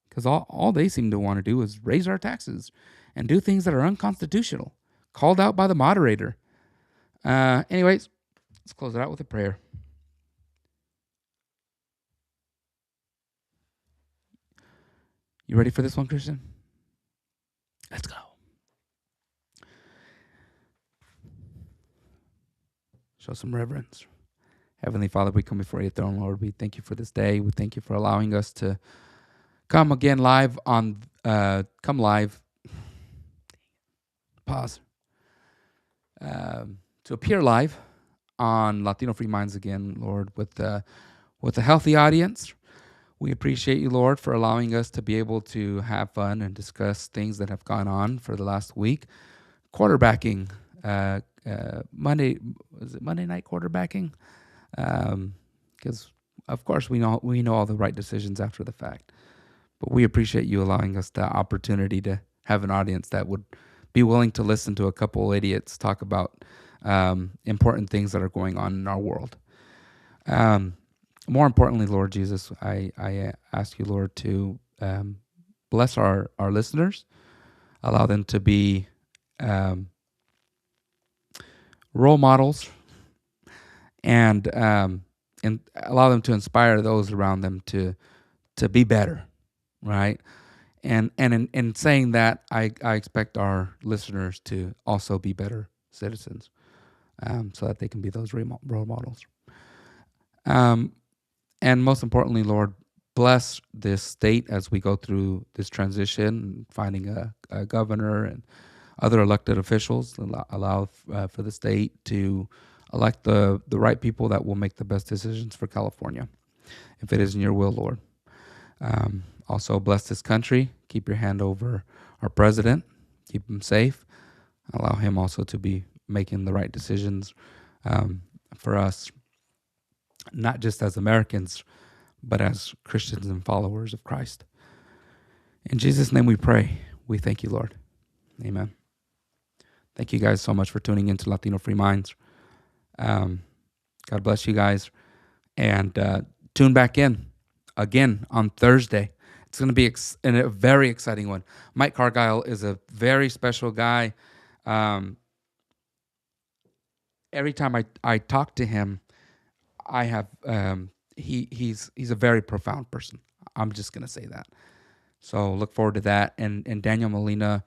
because all they seem to want to do is raise our taxes and do things that are unconstitutional, called out by the moderator. Anyways, let's close it out with a prayer. You ready for this one, Christian? Let's go. Show some reverence. Heavenly Father, we come before your throne, Lord. We thank you for this day. We thank you for allowing us to come again live on, come live. Pause. To appear live on Latino Free Minds again, Lord, with a healthy audience. We appreciate you, Lord, for allowing us to be able to have fun and discuss things that have gone on for the last week. Quarterbacking, Monday night quarterbacking? Because of course we know all the right decisions after the fact, but we appreciate you allowing us the opportunity to have an audience that would be willing to listen to a couple idiots talk about important things that are going on in our world. More importantly, Lord Jesus, I ask you, Lord, to bless our listeners, allow them to be role models, and allow them to inspire those around them to be better, right? And in saying that, I expect our listeners to also be better citizens. so that they can be those role models. Um, and most importantly, Lord, bless this state as we go through this transition, finding a governor and other elected officials. Allow for the state to elect the right people that will make the best decisions for California, if it is in your will, Lord. Also, bless this country. Keep your hand over our president. Keep him safe. Allow him also to be making the right decisions for us, not just as Americans, but as Christians and followers of Christ. In Jesus' name we pray. We thank you, Lord. Amen. Thank you guys so much for tuning into Latino Free Minds. God bless you guys. And tune back in again on Thursday. It's going to be a very exciting one. Mike Cargile is a very special guy. Every time I talk to him, I have he's a very profound person. I'm just going to say that. So look forward to that. And Daniel Molina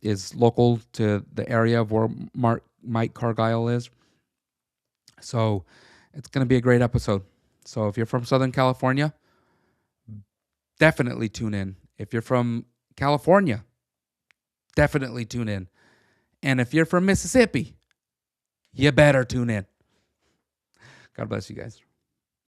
is local to the area of where Mike Cargile is. So it's going to be a great episode. So if you're from Southern California, definitely tune in. If you're from California, definitely tune in. And if you're from Mississippi, you better tune in. God bless you guys.